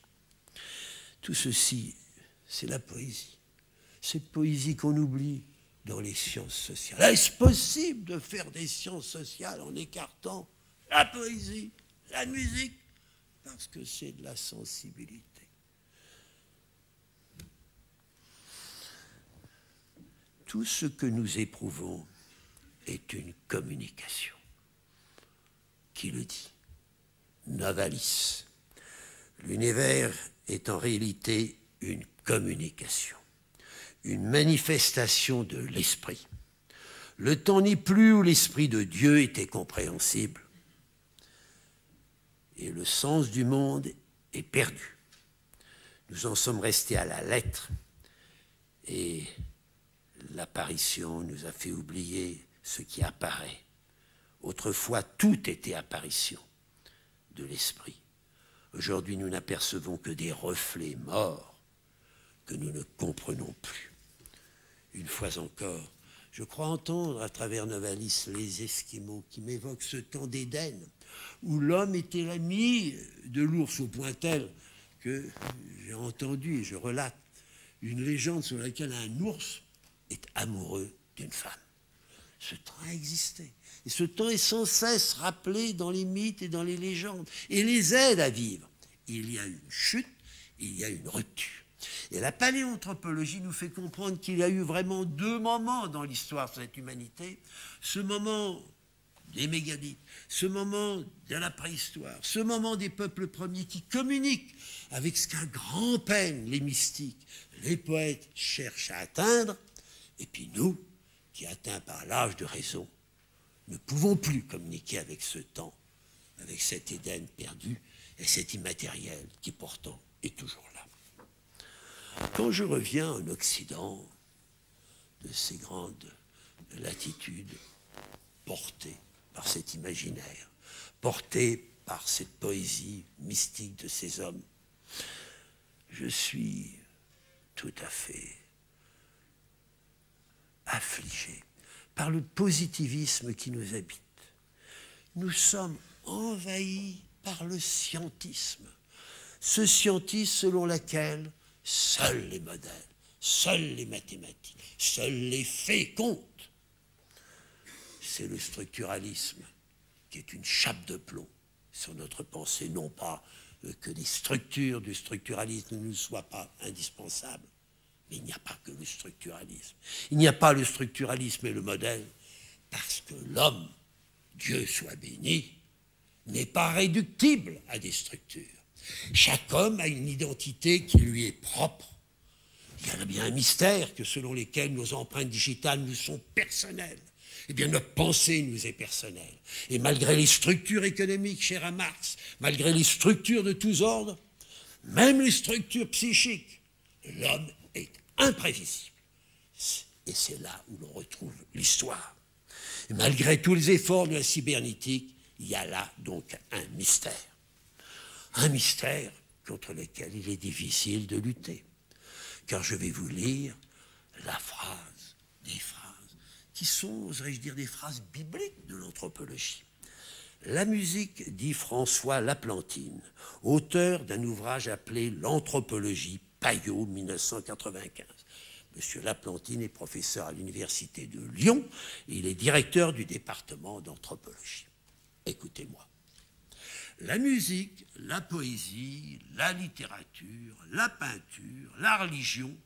Tout ceci, c'est la poésie. Cette poésie qu'on oublie dans les sciences sociales. Est-ce possible de faire des sciences sociales en écartant la poésie, la musique? Parce que c'est de la sensibilité. Tout ce que nous éprouvons est une communication. Qui le dit? Novalis. L'univers est en réalité une communication, une manifestation de l'esprit. Le temps n'est plus où l'esprit de Dieu était compréhensible et le sens du monde est perdu. Nous en sommes restés à la lettre et l'apparition nous a fait oublier ce qui apparaît. Autrefois, tout était apparition de l'esprit. Aujourd'hui, nous n'apercevons que des reflets morts que nous ne comprenons plus. Une fois encore, je crois entendre à travers Novalis les Esquimaux qui m'évoquent ce temps d'Éden où l'homme était l'ami de l'ours au point tel que j'ai entendu et je relate une légende sur laquelle un ours est amoureux d'une femme. Ce temps a existé. Et ce temps est sans cesse rappelé dans les mythes et dans les légendes et les aide à vivre. Il y a une chute, il y a une rupture. Et la paléanthropologie nous fait comprendre qu'il y a eu vraiment deux moments dans l'histoire de cette humanité. Ce moment des mégalithes, ce moment de la préhistoire, ce moment des peuples premiers qui communiquent avec ce qu'un grand peine, les mystiques, les poètes cherchent à atteindre, et puis nous, qui atteints par l'âge de raison, ne pouvons plus communiquer avec ce temps, avec cet Éden perdu et cet immatériel qui pourtant est toujours là. Quand je reviens en Occident, de ces grandes latitudes portées par cet imaginaire, portées par cette poésie mystique de ces hommes, je suis tout à fait affligé par le positivisme qui nous habite. Nous sommes envahis par le scientisme. Ce scientisme selon lequel seuls les modèles, seules les mathématiques, seuls les faits comptent. C'est le structuralisme qui est une chape de plomb sur notre pensée, non pas que les structures du structuralisme ne nous soient pas indispensables, mais il n'y a pas que le structuralisme. Il n'y a pas le structuralisme et le modèle parce que l'homme, Dieu soit béni, n'est pas réductible à des structures. Chaque homme a une identité qui lui est propre. Il y a bien un mystère que selon lesquels nos empreintes digitales nous sont personnelles. Eh bien, notre pensée nous est personnelle. Et malgré les structures économiques chères à Marx, malgré les structures de tous ordres, même les structures psychiques, l'homme est imprévisible. Et c'est là où l'on retrouve l'histoire. Et malgré tous les efforts de la cybernétique, il y a là donc un mystère. Un mystère contre lequel il est difficile de lutter. Car je vais vous lire des phrases, qui sont, oserais-je dire, des phrases bibliques de l'anthropologie. La musique, dit François Laplantine, auteur d'un ouvrage appelé L'anthropologie, Payot, 1995. Monsieur Laplantine est professeur à l'université de Lyon et il est directeur du département d'anthropologie. Écoutez-moi. La musique, la poésie, la littérature, la peinture, la religion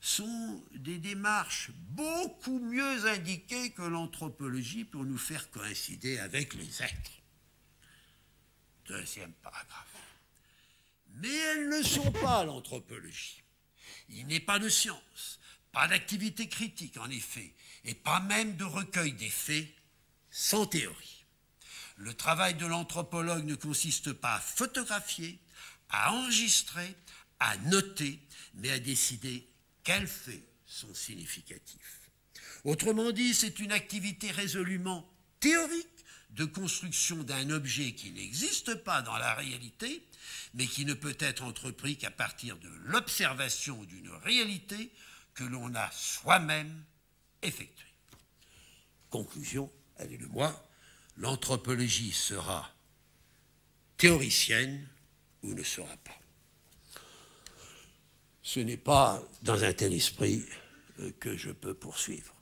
sont des démarches beaucoup mieux indiquées que l'anthropologie pour nous faire coïncider avec les êtres. Deuxième paragraphe. Mais elles ne sont pas l'anthropologie. Il n'est pas de science, pas d'activité critique en effet, et pas même de recueil des faits sans théorie. Le travail de l'anthropologue ne consiste pas à photographier, à enregistrer, à noter, mais à décider quels faits sont significatifs. Autrement dit, c'est une activité résolument théorique de construction d'un objet qui n'existe pas dans la réalité, mais qui ne peut être entrepris qu'à partir de l'observation d'une réalité que l'on a soi-même effectuée. Conclusion, allez-le-moi. L'anthropologie sera théoricienne ou ne sera pas. Ce n'est pas dans un tel esprit que je peux poursuivre.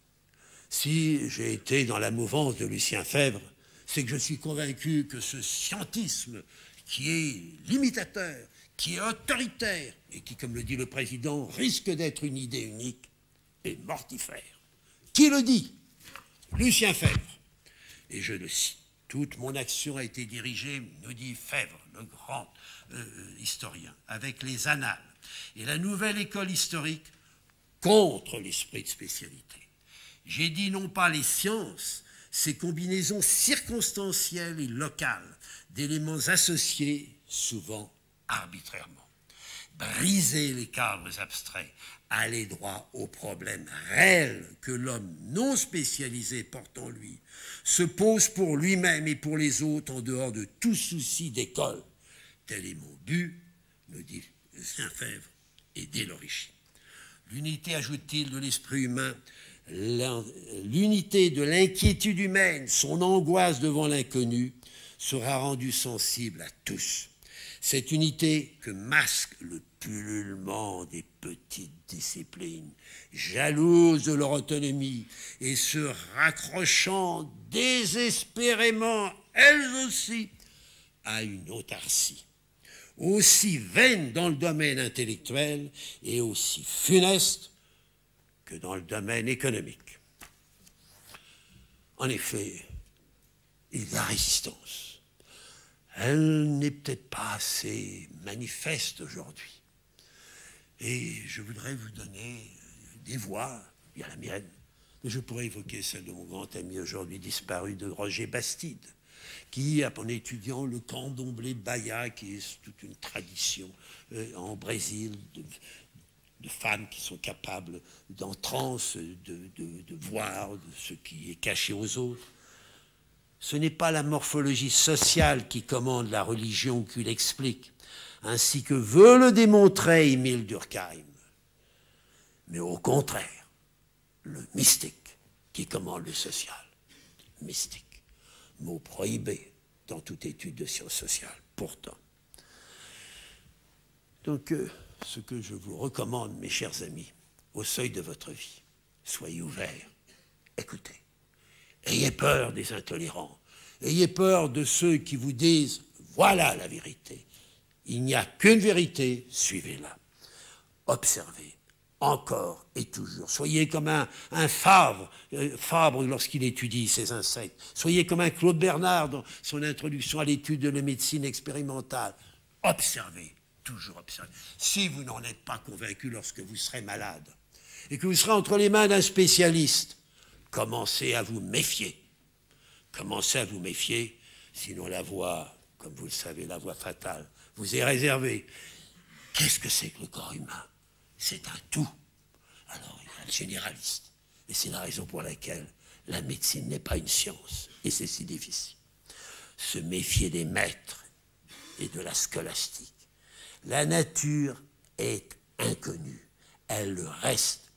Si j'ai été dans la mouvance de Lucien Febvre, c'est que je suis convaincu que ce scientisme qui est limitateur, qui est autoritaire et qui, comme le dit le président, risque d'être une idée unique, est mortifère. Qui le dit? Lucien Febvre. Et je le cite. Toute mon action a été dirigée, nous dit Febvre, le grand historien, avec les annales et la nouvelle école historique contre l'esprit de spécialité. J'ai dit non pas les sciences, ces combinaisons circonstancielles et locales d'éléments associés, souvent arbitrairement. Briser les cadres abstraits, aller droit aux problèmes réels que l'homme non spécialisé porte en lui, se pose pour lui-même et pour les autres en dehors de tout souci d'école. Tel est mon but, me dit Saint-Fèvre, et dès l'origine. L'unité, ajoute-t-il, de l'esprit humain, l'unité de l'inquiétude humaine, son angoisse devant l'inconnu, sera rendue sensible à tous. Cette unité que masque le pullulement des petites disciplines, jalouses de leur autonomie et se raccrochant désespérément, elles aussi, à une autarcie, aussi vaine dans le domaine intellectuel et aussi funeste que dans le domaine économique. En effet, et de la résistance. Elle n'est peut-être pas assez manifeste aujourd'hui. Et je voudrais vous donner des voix, il y a la mienne, mais je pourrais évoquer celle de mon grand ami aujourd'hui disparu, de Roger Bastide, qui, en étudiant le candomblé Baya, qui est toute une tradition en Brésil, de femmes qui sont capables d'en transe, de voir ce qui est caché aux autres. Ce n'est pas la morphologie sociale qui commande la religion ou qui l'explique, ainsi que veut le démontrer Émile Durkheim, mais au contraire, le mystique qui commande le social. Mystique, mot prohibé dans toute étude de sciences sociales, pourtant. Donc, ce que je vous recommande, mes chers amis, au seuil de votre vie, soyez ouverts, écoutez. Ayez peur des intolérants, ayez peur de ceux qui vous disent « voilà la vérité ». Il n'y a qu'une vérité, suivez-la. Observez, encore et toujours. Soyez comme un Fabre lorsqu'il étudie ces insectes. Soyez comme un Claude Bernard dans son introduction à l'étude de la médecine expérimentale. Observez, toujours observez. Si vous n'en êtes pas convaincu lorsque vous serez malade et que vous serez entre les mains d'un spécialiste, commencez à vous méfier. Commencez à vous méfier, sinon la voie, comme vous le savez, la voie fatale, vous est réservée. Qu'est-ce que c'est que le corps humain? C'est un tout. Alors, il y a le généraliste. Et c'est la raison pour laquelle la médecine n'est pas une science. Et c'est si difficile. Se méfier des maîtres et de la scolastique. La nature est inconnue. Elle le reste.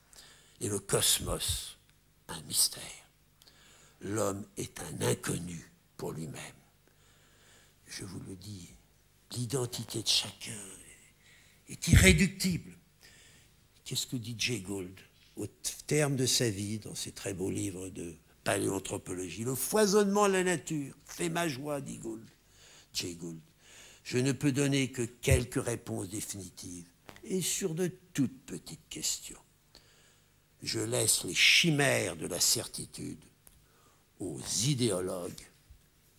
Et le cosmos, un mystère. L'homme est un inconnu pour lui-même. Je vous le dis, l'identité de chacun est irréductible. Qu'est-ce que dit Jay Gould au terme de sa vie, dans ses très beaux livres de paléanthropologie? Le foisonnement de la nature fait ma joie, dit Gould. Jay Gould. Je ne peux donner que quelques réponses définitives et sur de toutes petites questions. Je laisse les chimères de la certitude aux idéologues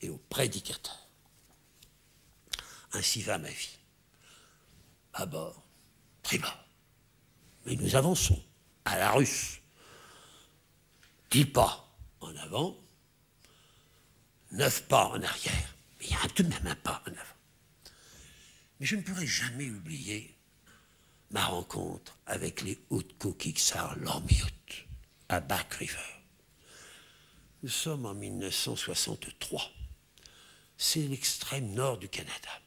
et aux prédicateurs. Ainsi va ma vie. À bord, très bas. Mais nous avançons à la russe. 10 pas en avant, 9 pas en arrière. Mais il y a tout de même un pas en avant. Mais je ne pourrai jamais oublier ma rencontre avec les Utku-Kiksar-Lormiut à Back River. Nous sommes en 1963. C'est l'extrême nord du Canada.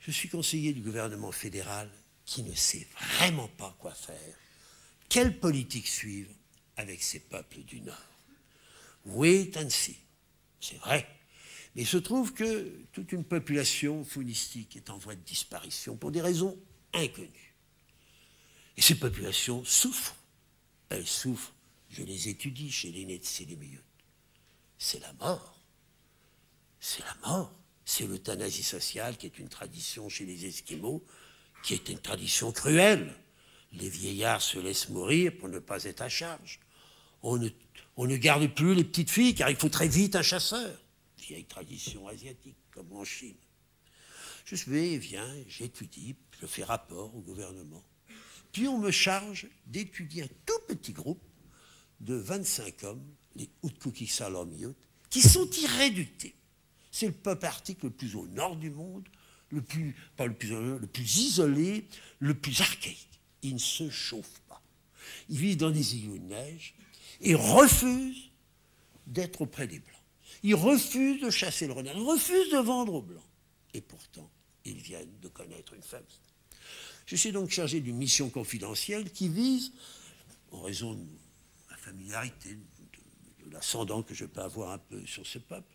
Je suis conseiller du gouvernement fédéral qui ne sait vraiment pas quoi faire. Quelle politique suivre avec ces peuples du Nord? Wait and see, c'est vrai. Mais il se trouve que toute une population faunistique est en voie de disparition pour des raisons inconnues. Et ces populations souffrent. Elles souffrent, je les étudie chez les Netsilimiut. C'est la mort. C'est la mort. C'est l'euthanasie sociale qui est une tradition chez les Esquimaux, qui est une tradition cruelle. Les vieillards se laissent mourir pour ne pas être à charge. On ne garde plus les petites filles car il faut très vite un chasseur. Vieille tradition asiatique, comme en Chine. Je vais, viens, j'étudie, je fais rapport au gouvernement. Puis on me charge d'étudier un tout petit groupe de 25 hommes, les Utku-Kiksar-Lormiut, qui sont irréductibles. C'est le peuple arctique le plus au nord du monde, le plus isolé, le plus archaïque. Ils ne se chauffent pas. Ils vivent dans des îlots de neige et refusent d'être auprès des Blancs. Ils refusent de chasser le renard, ils refusent de vendre aux Blancs. Et pourtant, ils viennent de connaître une famine. Je suis donc chargé d'une mission confidentielle qui vise, en raison de ma familiarité, de l'ascendant que je peux avoir un peu sur ce peuple,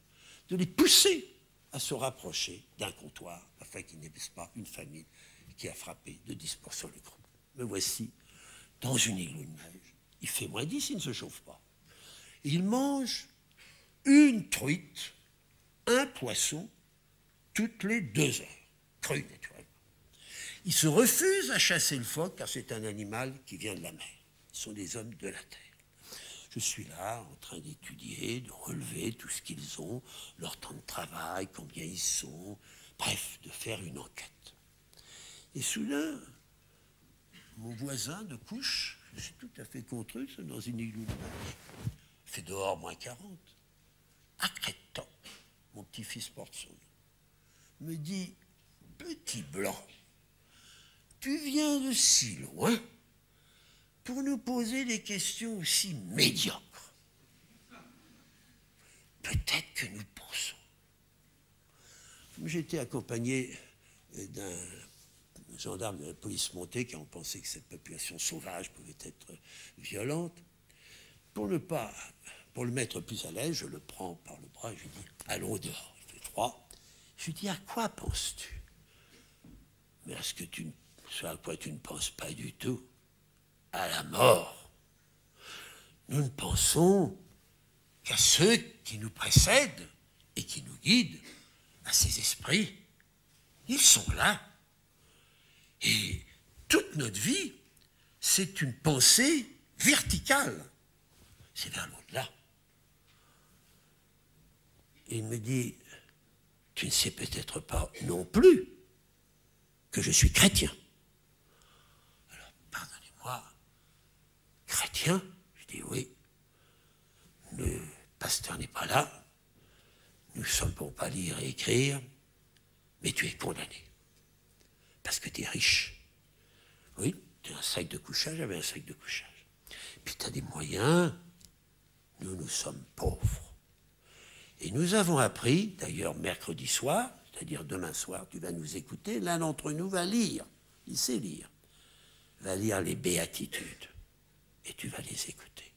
de les pousser à se rapprocher d'un comptoir afin qu'ils n'aient pas une famine qui a frappé de 10% le groupe. Me voici dans une îlot de neige. Il fait moins 10, il ne se chauffe pas. Et ils mangent une truite, un poisson, toutes les 2 heures, cru naturellement. Ils se refusent à chasser le phoque car c'est un animal qui vient de la mer. Ce sont des hommes de la terre. Je suis là en train d'étudier, de relever tout ce qu'ils ont, leur temps de travail, combien ils sont, bref, de faire une enquête. Et soudain, mon voisin de couche, je suis tout à fait contre eux, dans une igloo de neige, il fait dehors moins 40, à Crétan, mon petit-fils porte son nom, me dit, petit blanc, tu viens de si loin pour nous poser des questions aussi médiocres. Peut-être que nous pensons. J'étais accompagné d'un gendarme de la police montée qui ont pensé que cette population sauvage pouvait être violente. Pour le mettre plus à l'aise, je le prends par le bras et je lui dis « Allons dehors, il fait froid. » Je lui dis « À quoi penses-tu » ? Mais à quoi tu ne penses pas du tout ? À la mort. Nous ne pensons qu'à ceux qui nous précèdent et qui nous guident, à ces esprits. Ils sont là. Et toute notre vie, c'est une pensée verticale. C'est vers l'au-delà. Et il me dit, tu ne sais peut-être pas non plus que je suis chrétien. Alors, pardonnez-moi, chrétien? Je dis oui. Le pasteur n'est pas là. Nous ne sommes pour pas lire et écrire, mais tu es condamné. Parce que tu es riche. Oui, tu as un sac de couchage, j'avais un sac de couchage. Puis tu as des moyens, nous sommes pauvres. Et nous avons appris, d'ailleurs mercredi soir, c'est-à-dire demain soir, tu vas nous écouter, l'un d'entre nous va lire, il sait lire, va lire les béatitudes, et tu vas les écouter.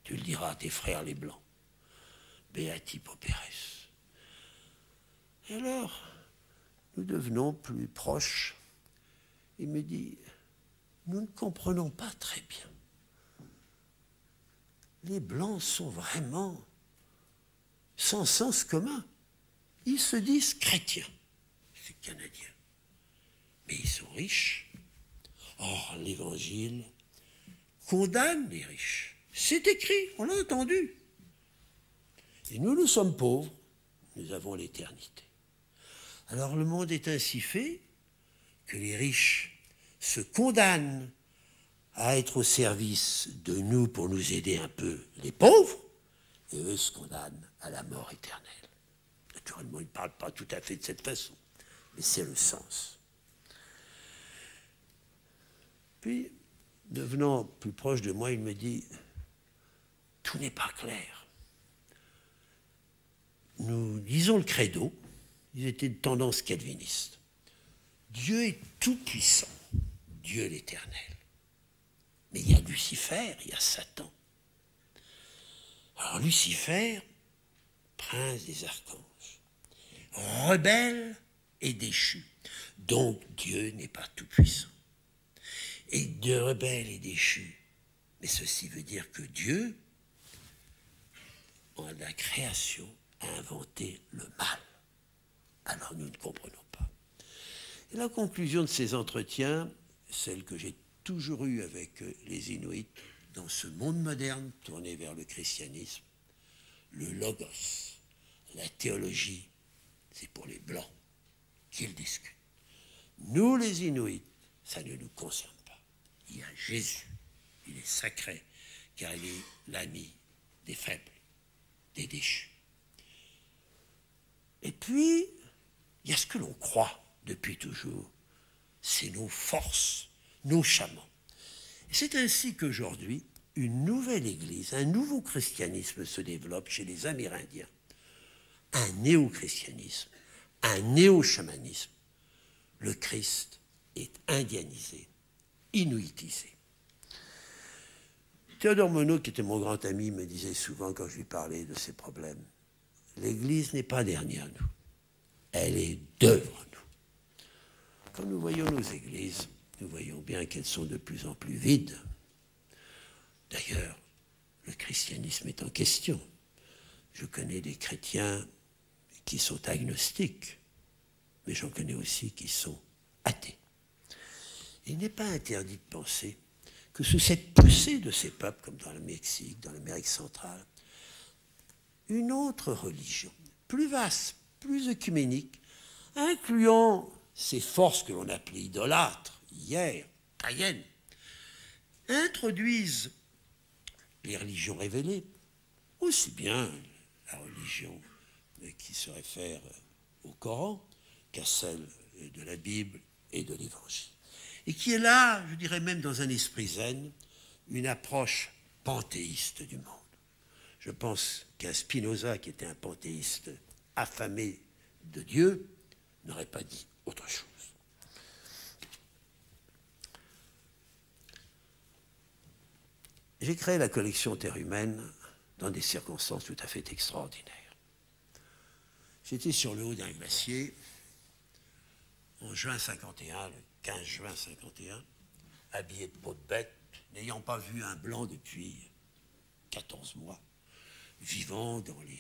Tu le diras à tes frères les blancs. Beati pauperes. Et alors, nous devenons plus proches. Il me dit, nous ne comprenons pas très bien. Les Blancs sont vraiment sans sens commun. Ils se disent chrétiens, c'est canadien. Mais ils sont riches. Or, l'Évangile condamne les riches. C'est écrit, on l'a entendu. Et nous sommes pauvres, nous avons l'éternité. Alors le monde est ainsi fait que les riches se condamnent à être au service de nous pour nous aider un peu les pauvres, et eux se condamnent à la mort éternelle. Naturellement, ils ne parlent pas tout à fait de cette façon, mais c'est le sens. Puis, devenant plus proche de moi, il me dit, tout n'est pas clair. Nous lisons le credo, ils étaient de tendance calviniste. Dieu est tout-puissant, Dieu l'Éternel. Mais il y a Lucifer, il y a Satan. Alors Lucifer, prince des archanges, rebelle et déchu. Donc Dieu n'est pas tout-puissant. Et de rebelle et déchu, mais ceci veut dire que Dieu, en la création, a inventé le mal. Alors nous ne comprenons pas. Et la conclusion de ces entretiens, celle que j'ai toujours eue avec les Inuits, dans ce monde moderne tourné vers le christianisme, le logos, la théologie, c'est pour les Blancs qu'ils discutent. Nous, les Inuits, ça ne nous concerne pas. Il y a Jésus, il est sacré, car il est l'ami des faibles, des déchus. Et puis, il y a ce que l'on croit depuis toujours, c'est nos forces, nos chamans. Et c'est ainsi qu'aujourd'hui, une nouvelle église, un nouveau christianisme se développe chez les Amérindiens. Un néo-christianisme, un néo-chamanisme. Le Christ est indianisé, inuitisé. Théodore Monod, qui était mon grand ami, me disait souvent quand je lui parlais de ces problèmes, l'Église n'est pas derrière nous, elle est devant nous. Quand nous voyons nos églises, nous voyons bien qu'elles sont de plus en plus vides. D'ailleurs, le christianisme est en question. Je connais des chrétiens qui sont agnostiques, mais j'en connais aussi qui sont athées. Il n'est pas interdit de penser que sous cette poussée de ces peuples, comme dans le Mexique, dans l'Amérique centrale, une autre religion, plus vaste, plus œcuménique, incluant ces forces que l'on appelait idolâtres, hier, païennes, introduisent les religions révélées, aussi bien la religion qui se réfère au Coran qu'à celle de la Bible et de l'Évangile. Et qui est là, je dirais même dans un esprit zen, une approche panthéiste du monde. Je pense qu'un Spinoza, qui était un panthéiste affamé de Dieu, n'aurait pas dit autre chose. J'ai créé la collection Terre humaine dans des circonstances tout à fait extraordinaires. J'étais sur le haut d'un glacier en juin 51, le 15 juin 51, habillé de peau de bête, n'ayant pas vu un blanc depuis 14 mois, vivant dans les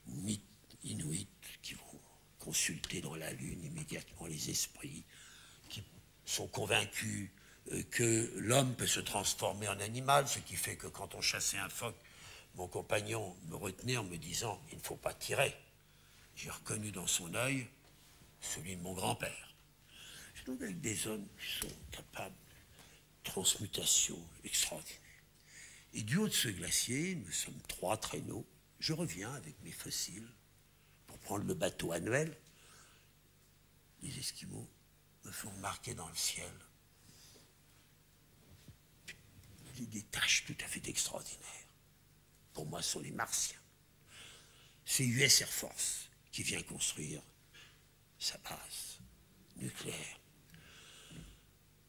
mythes inuits qui vont consulter dans la lune immédiatement les esprits, qui sont convaincus que l'homme peut se transformer en animal, ce qui fait que quand on chassait un phoque, mon compagnon me retenait en me disant « il ne faut pas tirer ». J'ai reconnu dans son œil celui de mon grand-père. C'est donc avec des hommes qui sont capables de transmutation extraordinaire. Et du haut de ce glacier, nous sommes 3 traîneaux, je reviens avec mes fossiles pour prendre le bateau annuel. Les Esquimaux me font marquer dans le ciel des tâches tout à fait extraordinaires. Pour moi, ce sont les Martiens. C'est US Air Force qui vient construire sa base nucléaire.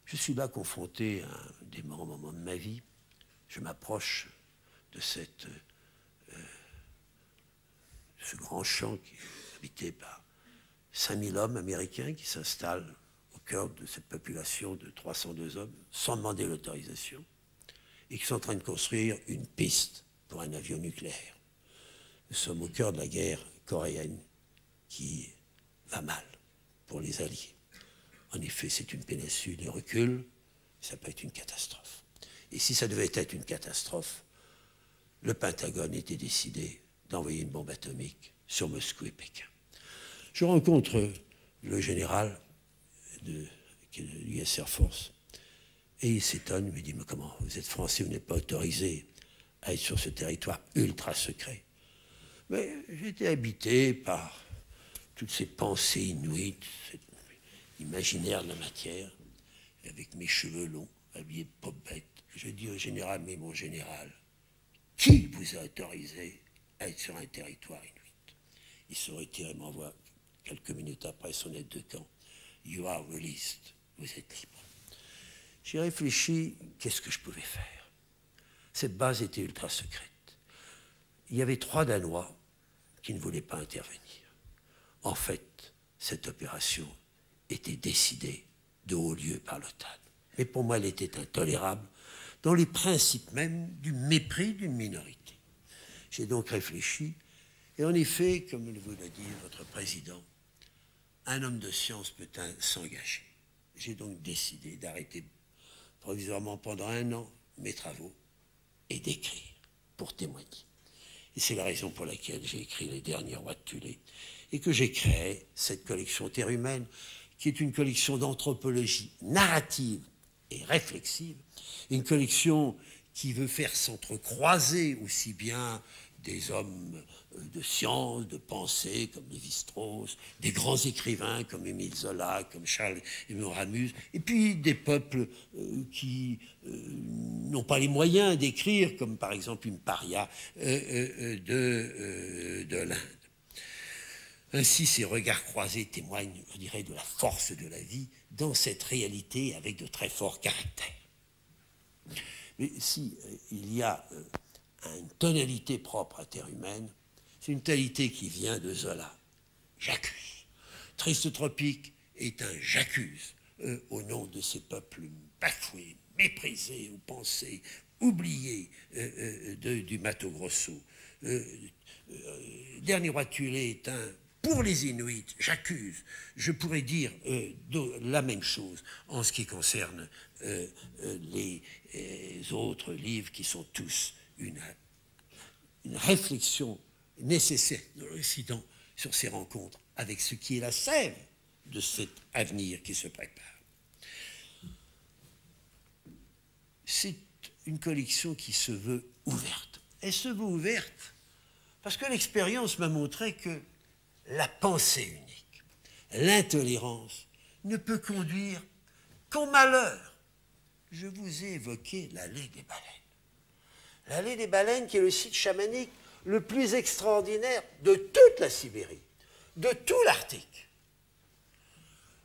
Je suis là confronté à un des grands moments de ma vie. Je m'approche de ce grand champ qui est habité par 5000 hommes américains qui s'installent au cœur de cette population de 302 hommes sans demander l'autorisation et qui sont en train de construire une piste pour un avion nucléaire. Nous sommes au cœur de la guerre coréenne qui va mal pour les Alliés. En effet, c'est une péninsule, ils reculent, ça peut être une catastrophe. Et si ça devait être une catastrophe, le Pentagone était décidé d'envoyer une bombe atomique sur Moscou et Pékin. Je rencontre le général de l'US Air Force et il s'étonne, il me dit « Mais comment, vous êtes français, vous n'êtes pas autorisé à être sur ce territoire ultra secret ?» Mais j'étais habité par toutes ces pensées inuites, cet imaginaire de la matière, avec mes cheveux longs, habillé de peau bête. Je dis au général, mais mon général, qui vous a autorisé à être sur un territoire inuit? Il se retire et m'envoie quelques minutes après son aide de camp. You are released, vous êtes libre. J'ai réfléchi, qu'est-ce que je pouvais faire? Cette base était ultra secrète. Il y avait 3 Danois qui ne voulaient pas intervenir. En fait, cette opération était décidée de haut lieu par l'OTAN. Mais pour moi, elle était intolérable dans les principes même du mépris d'une minorité. J'ai donc réfléchi, et en effet, comme vous l'a dit votre président, un homme de science peut s'engager. J'ai donc décidé d'arrêter provisoirement pendant 1 an mes travaux et d'écrire pour témoigner. Et c'est la raison pour laquelle j'ai écrit Les Derniers Rois de Thulé et que j'ai créé cette collection Terre humaine, qui est une collection d'anthropologie narrative et réflexive, une collection qui veut faire s'entrecroiser aussi bien des hommes de science, de pensée, comme Lévi-Strauss, des grands écrivains comme Émile Zola, comme Charles Aymon Ramuse, et puis des peuples qui n'ont pas les moyens d'écrire, comme par exemple une paria de l'Inde. Ainsi, ces regards croisés témoignent, je dirais, de la force de la vie dans cette réalité avec de très forts caractères. Mais si il y a une tonalité propre à Terre humaine, c'est une tonalité qui vient de Zola. J'accuse. Triste Tropique est un j'accuse au nom de ces peuples bafoués, méprisés, pensés, oubliés du Mato Grosso. Dernier Roi de Thulé est un Pour les Inuits, j'accuse, je pourrais dire la même chose en ce qui concerne les autres livres qui sont tous une réflexion nécessaire de l'Occident sur ces rencontres avec ce qui est la sève de cet avenir qui se prépare. C'est une collection qui se veut ouverte. Elle se veut ouverte parce que l'expérience m'a montré que la pensée unique, l'intolérance, ne peut conduire qu'au malheur. Je vous ai évoqué l'allée des baleines. L'allée des baleines qui est le site chamanique le plus extraordinaire de toute la Sibérie, de tout l'Arctique.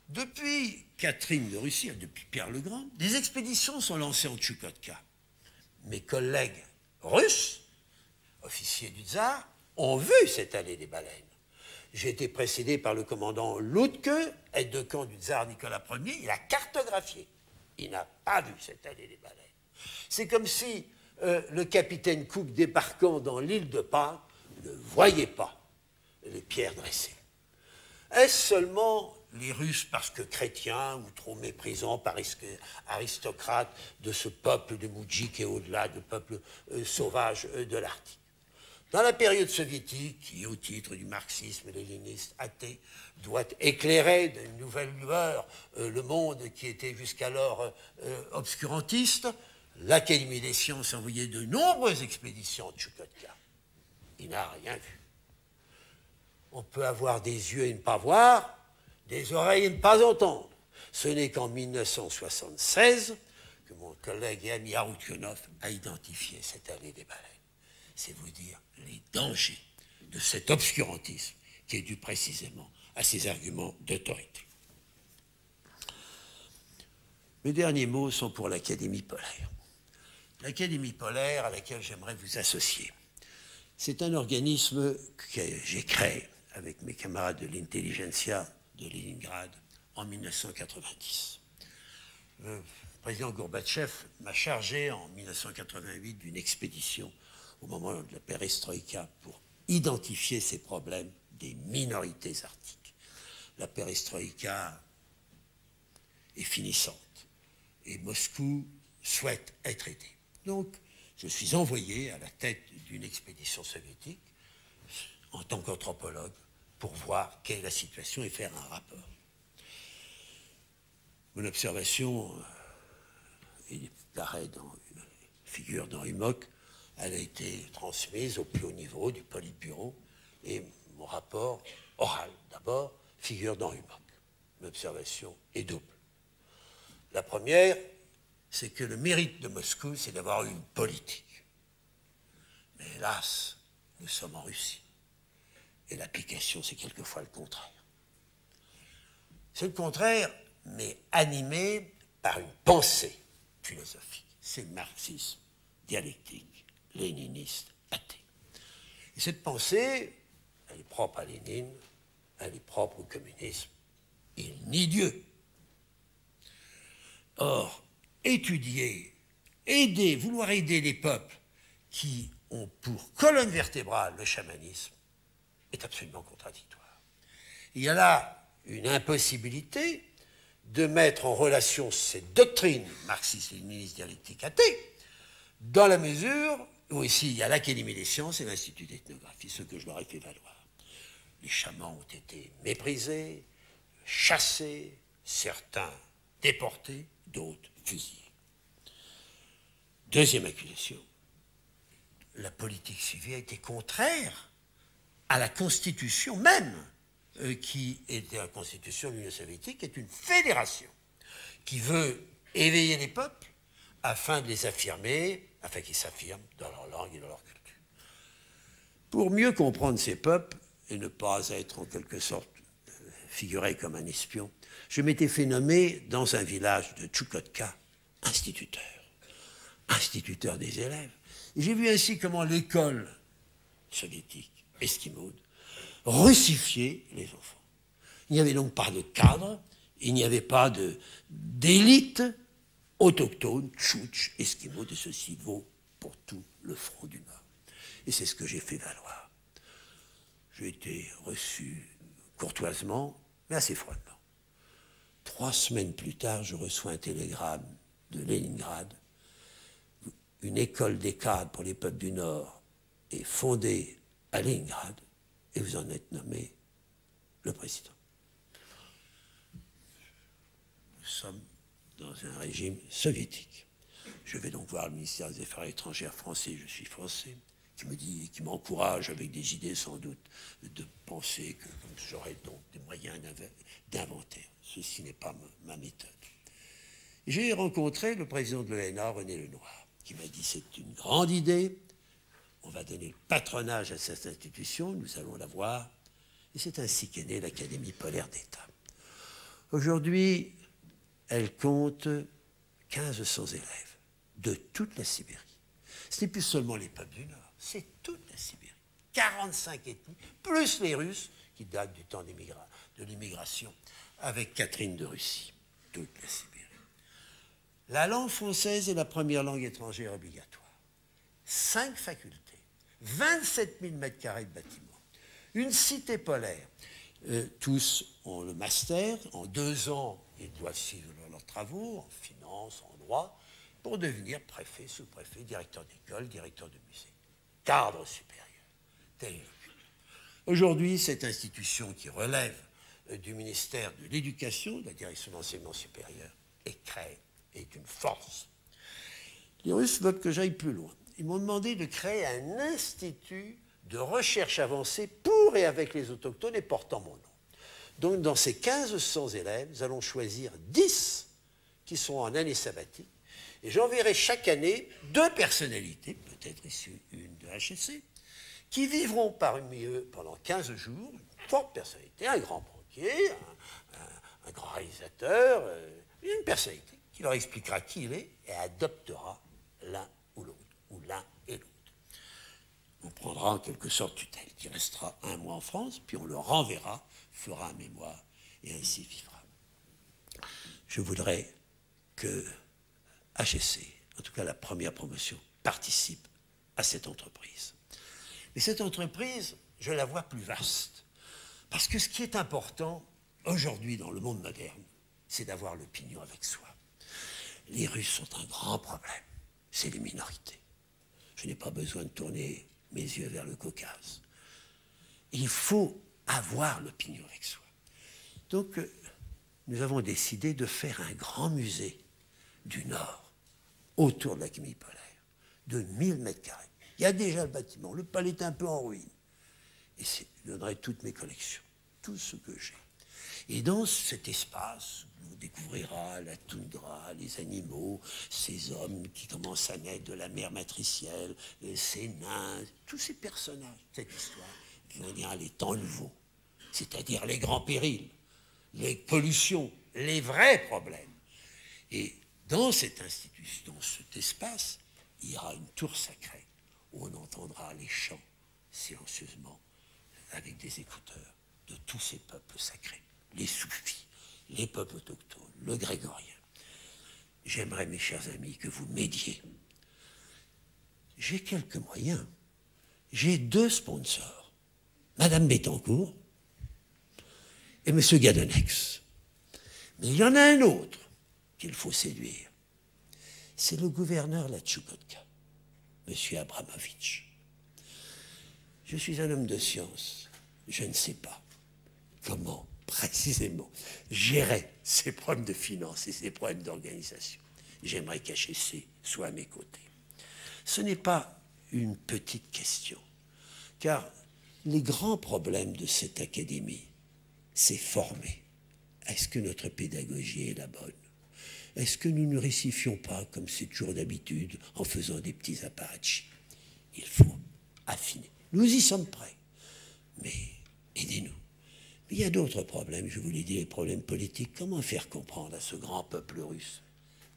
Depuis Catherine de Russie, depuis Pierre le Grand, des expéditions sont lancées en Tchoukotka. Mes collègues russes, officiers du tsar, ont vu cette allée des baleines. J'ai été précédé par le commandant Loutke, aide de camp du tsar Nicolas Ier, il a cartographié. Il n'a pas vu cette allée des baleines. C'est comme si le capitaine Cook débarquant dans l'île de Pâques ne voyait pas les pierres dressées. Est-ce seulement les Russes parce que chrétiens ou trop méprisants par aristocrates de ce peuple de Moudjik et au-delà, de peuple sauvage de l'Arctique? Dans la période soviétique, qui, au titre du marxisme léniniste athée, doit éclairer d'une nouvelle lueur le monde qui était jusqu'alors obscurantiste, l'Académie des sciences a envoyé de nombreuses expéditions en Tchoukotka. Il n'a rien vu. On peut avoir des yeux et ne pas voir, des oreilles et ne pas entendre. Ce n'est qu'en 1976 que mon collègue et ami Aroutchionov a identifié cette allée des baleines. C'est vous dire les dangers de cet obscurantisme qui est dû précisément à ces arguments d'autorité. Mes derniers mots sont pour l'Académie polaire. L'Académie polaire à laquelle j'aimerais vous associer. C'est un organisme que j'ai créé avec mes camarades de l'intelligentsia de Leningrad en 1990. Le président Gorbatchev m'a chargé en 1988 d'une expédition au moment de la perestroïka pour identifier ces problèmes des minorités arctiques. La perestroïka est finissante et Moscou souhaite être aidé. Donc, je suis envoyé à la tête d'une expédition soviétique en tant qu'anthropologue pour voir quelle est la situation et faire un rapport. Mon observation, il paraît figure dans Humoc, elle a été transmise au plus haut niveau du Politburo et mon rapport oral, d'abord, figure dans Humoc. L'observation est double. La première, c'est que le mérite de Moscou, c'est d'avoir une politique. Mais hélas, nous sommes en Russie. Et l'application, c'est quelquefois le contraire. C'est le contraire, mais animé par une pensée philosophique. C'est le marxisme dialectique, léniniste, athée. Et cette pensée, elle est propre à Lénine, elle est propre au communisme. Il nie Dieu. Or, étudier, aider, vouloir aider les peuples qui ont pour colonne vertébrale le chamanisme est absolument contradictoire. Il y a là une impossibilité de mettre en relation cette doctrine marxiste-léniniste dialectique athée dans la mesure où ici il y a l'Académie des sciences et l'Institut d'ethnographie, ce que je leur ai fait valoir. Les chamans ont été méprisés, chassés, certains déportés, d'autres fusillés. Deuxième accusation, la politique suivie a été contraire à la constitution même, qui était la constitution de l'Union soviétique, qui est une fédération, qui veut éveiller les peuples afin de les affirmer, afin qu'ils s'affirment dans leur langue et dans leur culture. Pour mieux comprendre ces peuples, et ne pas être en quelque sorte figuré comme un espion, je m'étais fait nommer dans un village de Tchoukotka instituteur des élèves. Et j'ai vu ainsi comment l'école soviétique, esquimaude, russifiait les enfants. Il n'y avait donc pas de cadre, il n'y avait pas d'élite autochtone, tchouch, esquimaude, et ceci vaut pour tout le front du Nord. Et c'est ce que j'ai fait valoir. J'ai été reçu courtoisement, mais assez froidement. 3 semaines plus tard, je reçois un télégramme de Leningrad. Une école des cadres pour les peuples du Nord est fondée à Leningrad et vous en êtes nommé le président. Nous sommes dans un régime soviétique. Je vais donc voir le ministère des Affaires étrangères français, je suis français, qui me dit, qui m'encourage avec des idées sans doute, de penser que j'aurais donc des moyens d'inventaire. Ceci n'est pas ma méthode. J'ai rencontré le président de l'ENA, René Lenoir, qui m'a dit c'est une grande idée, on va donner le patronage à cette institution, nous allons la voir. Et c'est ainsi qu'est née l'Académie polaire d'État. Aujourd'hui, elle compte 1500 élèves de toute la Sibérie. Ce n'est plus seulement les peuples du Nord, c'est toute la Sibérie. 45 ethnies, plus les Russes, qui datent du temps de l'immigration, avec Catherine de Russie, toute la Sibérie. La langue française est la première langue étrangère obligatoire. 5 facultés, 27 000 m² de bâtiments, une cité polaire. Tous ont le master. En 2 ans, ils doivent suivre leurs travaux, en finance, en droit, pour devenir préfet, sous-préfet, directeur d'école, directeur de musée. Cadre supérieur. Tel est le but. Aujourd'hui, cette institution qui relève du ministère de l'Éducation, de la direction de l'enseignement supérieur, est créée, est une force. Les Russes veulent que j'aille plus loin. Ils m'ont demandé de créer un institut de recherche avancée pour et avec les autochtones et portant mon nom. Donc, dans ces 1500 élèves, nous allons choisir 10 qui sont en année sabbatique. Et j'enverrai chaque année 2 personnalités, peut-être issues une de HEC, qui vivront parmi eux pendant 15 jours, une forte personnalité, un grand banquier, un grand réalisateur, une personnalité qui leur expliquera qui il est et adoptera l'un ou l'autre, ou l'un et l'autre. On prendra en quelque sorte tutelle, qui restera 1 mois en France, puis on le renverra, fera un mémoire, et ainsi vivra. Je voudrais que HEC, en tout cas la première promotion, participe à cette entreprise. Mais cette entreprise, je la vois plus vaste. Parce que ce qui est important aujourd'hui dans le monde moderne, c'est d'avoir l'opinion avec soi. Les Russes ont un grand problème, c'est les minorités. Je n'ai pas besoin de tourner mes yeux vers le Caucase. Il faut avoir l'opinion avec soi. Donc, nous avons décidé de faire un grand musée du Nord, autour de l'Académie polaire, de 1000 m². Il y a déjà le bâtiment, le palais est un peu en ruine. Et je donnerai toutes mes collections, tout ce que j'ai. Et dans cet espace, on découvrira la toundra, les animaux, ces hommes qui commencent à naître de la mer matricielle, ces nains, tous ces personnages, cette histoire, qui vont dire les temps nouveaux, c'est-à-dire les grands périls, les pollutions, les vrais problèmes. Et dans cette institution, dans cet espace, il y aura une tour sacrée où on entendra les chants silencieusement avec des écouteurs de tous ces peuples sacrés, les soufis, les peuples autochtones, le grégorien. J'aimerais, mes chers amis, que vous m'aidiez. J'ai quelques moyens. J'ai 2 sponsors, Madame Bettencourt et M. Gadonex. Mais il y en a un autre qu'il faut séduire. C'est le gouverneur Latchoukotka, M. Abramovitch. Je suis un homme de science. Je ne sais pas comment, précisément, gérer ces problèmes de finances et ces problèmes d'organisation. J'aimerais qu'HEC soit à mes côtés. Ce n'est pas une petite question, car les grands problèmes de cette académie, c'est former. Est-ce que notre pédagogie est la bonne? Est-ce que nous ne récipions pas, comme c'est toujours d'habitude, en faisant des petits apparatchis? Il faut affiner. Nous y sommes prêts, mais aidez-nous. Mais il y a d'autres problèmes, je vous l'ai dit, les problèmes politiques. Comment faire comprendre à ce grand peuple russe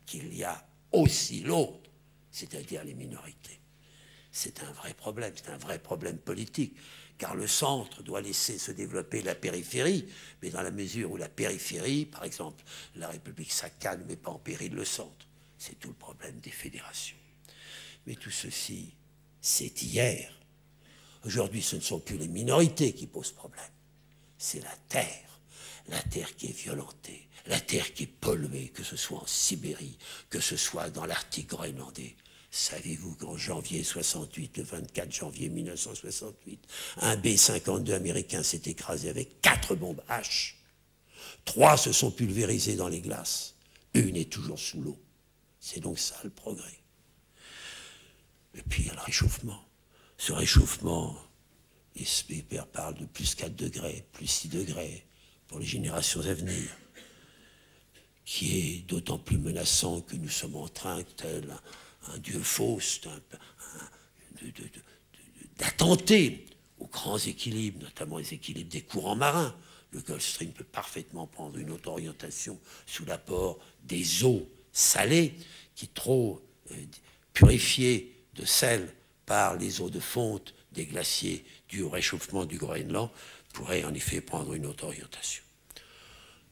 qu'il y a aussi l'autre, c'est-à-dire les minorités? C'est un vrai problème politique, car le centre doit laisser se développer la périphérie, mais dans la mesure où la périphérie, par exemple, la République Sakha ne met pas en péril le centre. C'est tout le problème des fédérations. Mais tout ceci, c'est hier. Aujourd'hui, ce ne sont plus les minorités qui posent problème. c'est la terre qui est violentée, la terre qui est polluée, que ce soit en Sibérie, que ce soit dans l'Arctique groenlandais. Savez-vous qu'en janvier 68, le 24 janvier 1968, un B-52 américain s'est écrasé avec 4 bombes H. 3 se sont pulvérisées dans les glaces. Une est toujours sous l'eau. C'est donc ça le progrès. Et puis il y a le réchauffement. Ce réchauffement, les experts parlent de plus 4 degrés, plus 6 degrés pour les générations à venir, qui est d'autant plus menaçant que nous sommes en train, tel un dieu Faust, d'attenter aux grands équilibres, notamment les équilibres des courants marins. Le Gulf Stream peut parfaitement prendre une autre orientation sous l'apport des eaux salées, qui trop purifiées de sel par les eaux de fonte des glaciers dû au réchauffement du Groenland, pourraient en effet prendre une autre orientation.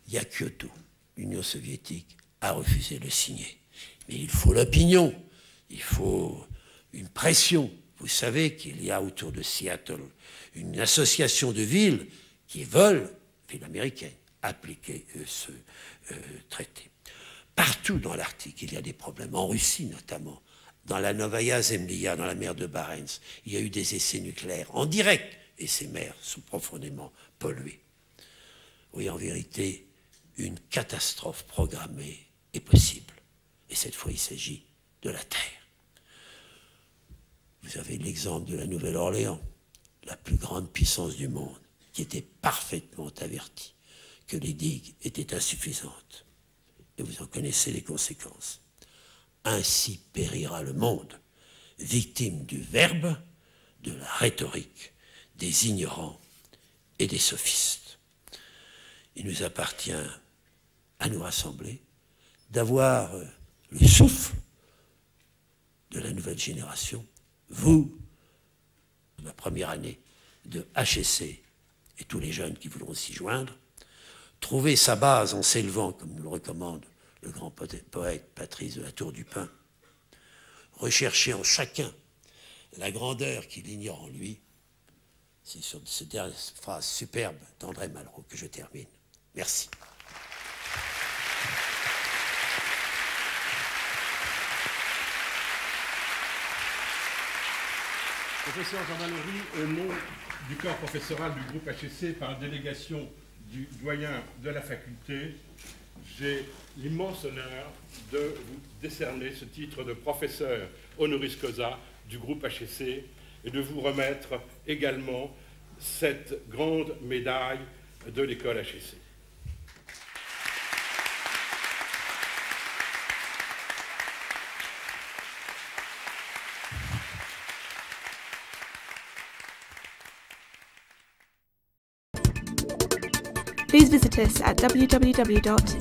Il y a Kyoto. L'Union soviétique a refusé de le signer. Mais il faut l'opinion, il faut une pression. Vous savez qu'il y a autour de Seattle une association de villes qui veulent, ville américaine, appliquer ce traité. Partout dans l'Arctique, il y a des problèmes. En Russie notamment, dans la Novaya Zemlya, dans la mer de Barents, il y a eu des essais nucléaires en direct, et ces mers sont profondément polluées. Oui, en vérité, une catastrophe programmée est possible. Et cette fois, il s'agit de la Terre. Vous avez l'exemple de la Nouvelle-Orléans, la plus grande puissance du monde, qui était parfaitement avertie que les digues étaient insuffisantes. Et vous en connaissez les conséquences. Ainsi périra le monde, victime du verbe, de la rhétorique, des ignorants et des sophistes. Il nous appartient à nous rassembler, d'avoir le souffle de la nouvelle génération, vous, la première année de HEC et tous les jeunes qui voudront s'y joindre, trouver sa base en s'élevant, comme nous le recommande le grand poète Patrice de la Tour du Pin, rechercher en chacun la grandeur qu'il ignore en lui. C'est sur cette dernière phrase superbe d'André Malraux que je termine. Merci. Professeur Jean Mallory, au nom du corps professoral du groupe HEC, par délégation du doyen de la faculté, j'ai l'immense honneur de vous décerner ce titre de professeur honoris causa du groupe HEC et de vous remettre également cette grande médaille de l'école HEC. Please visit us at www.hec.edu.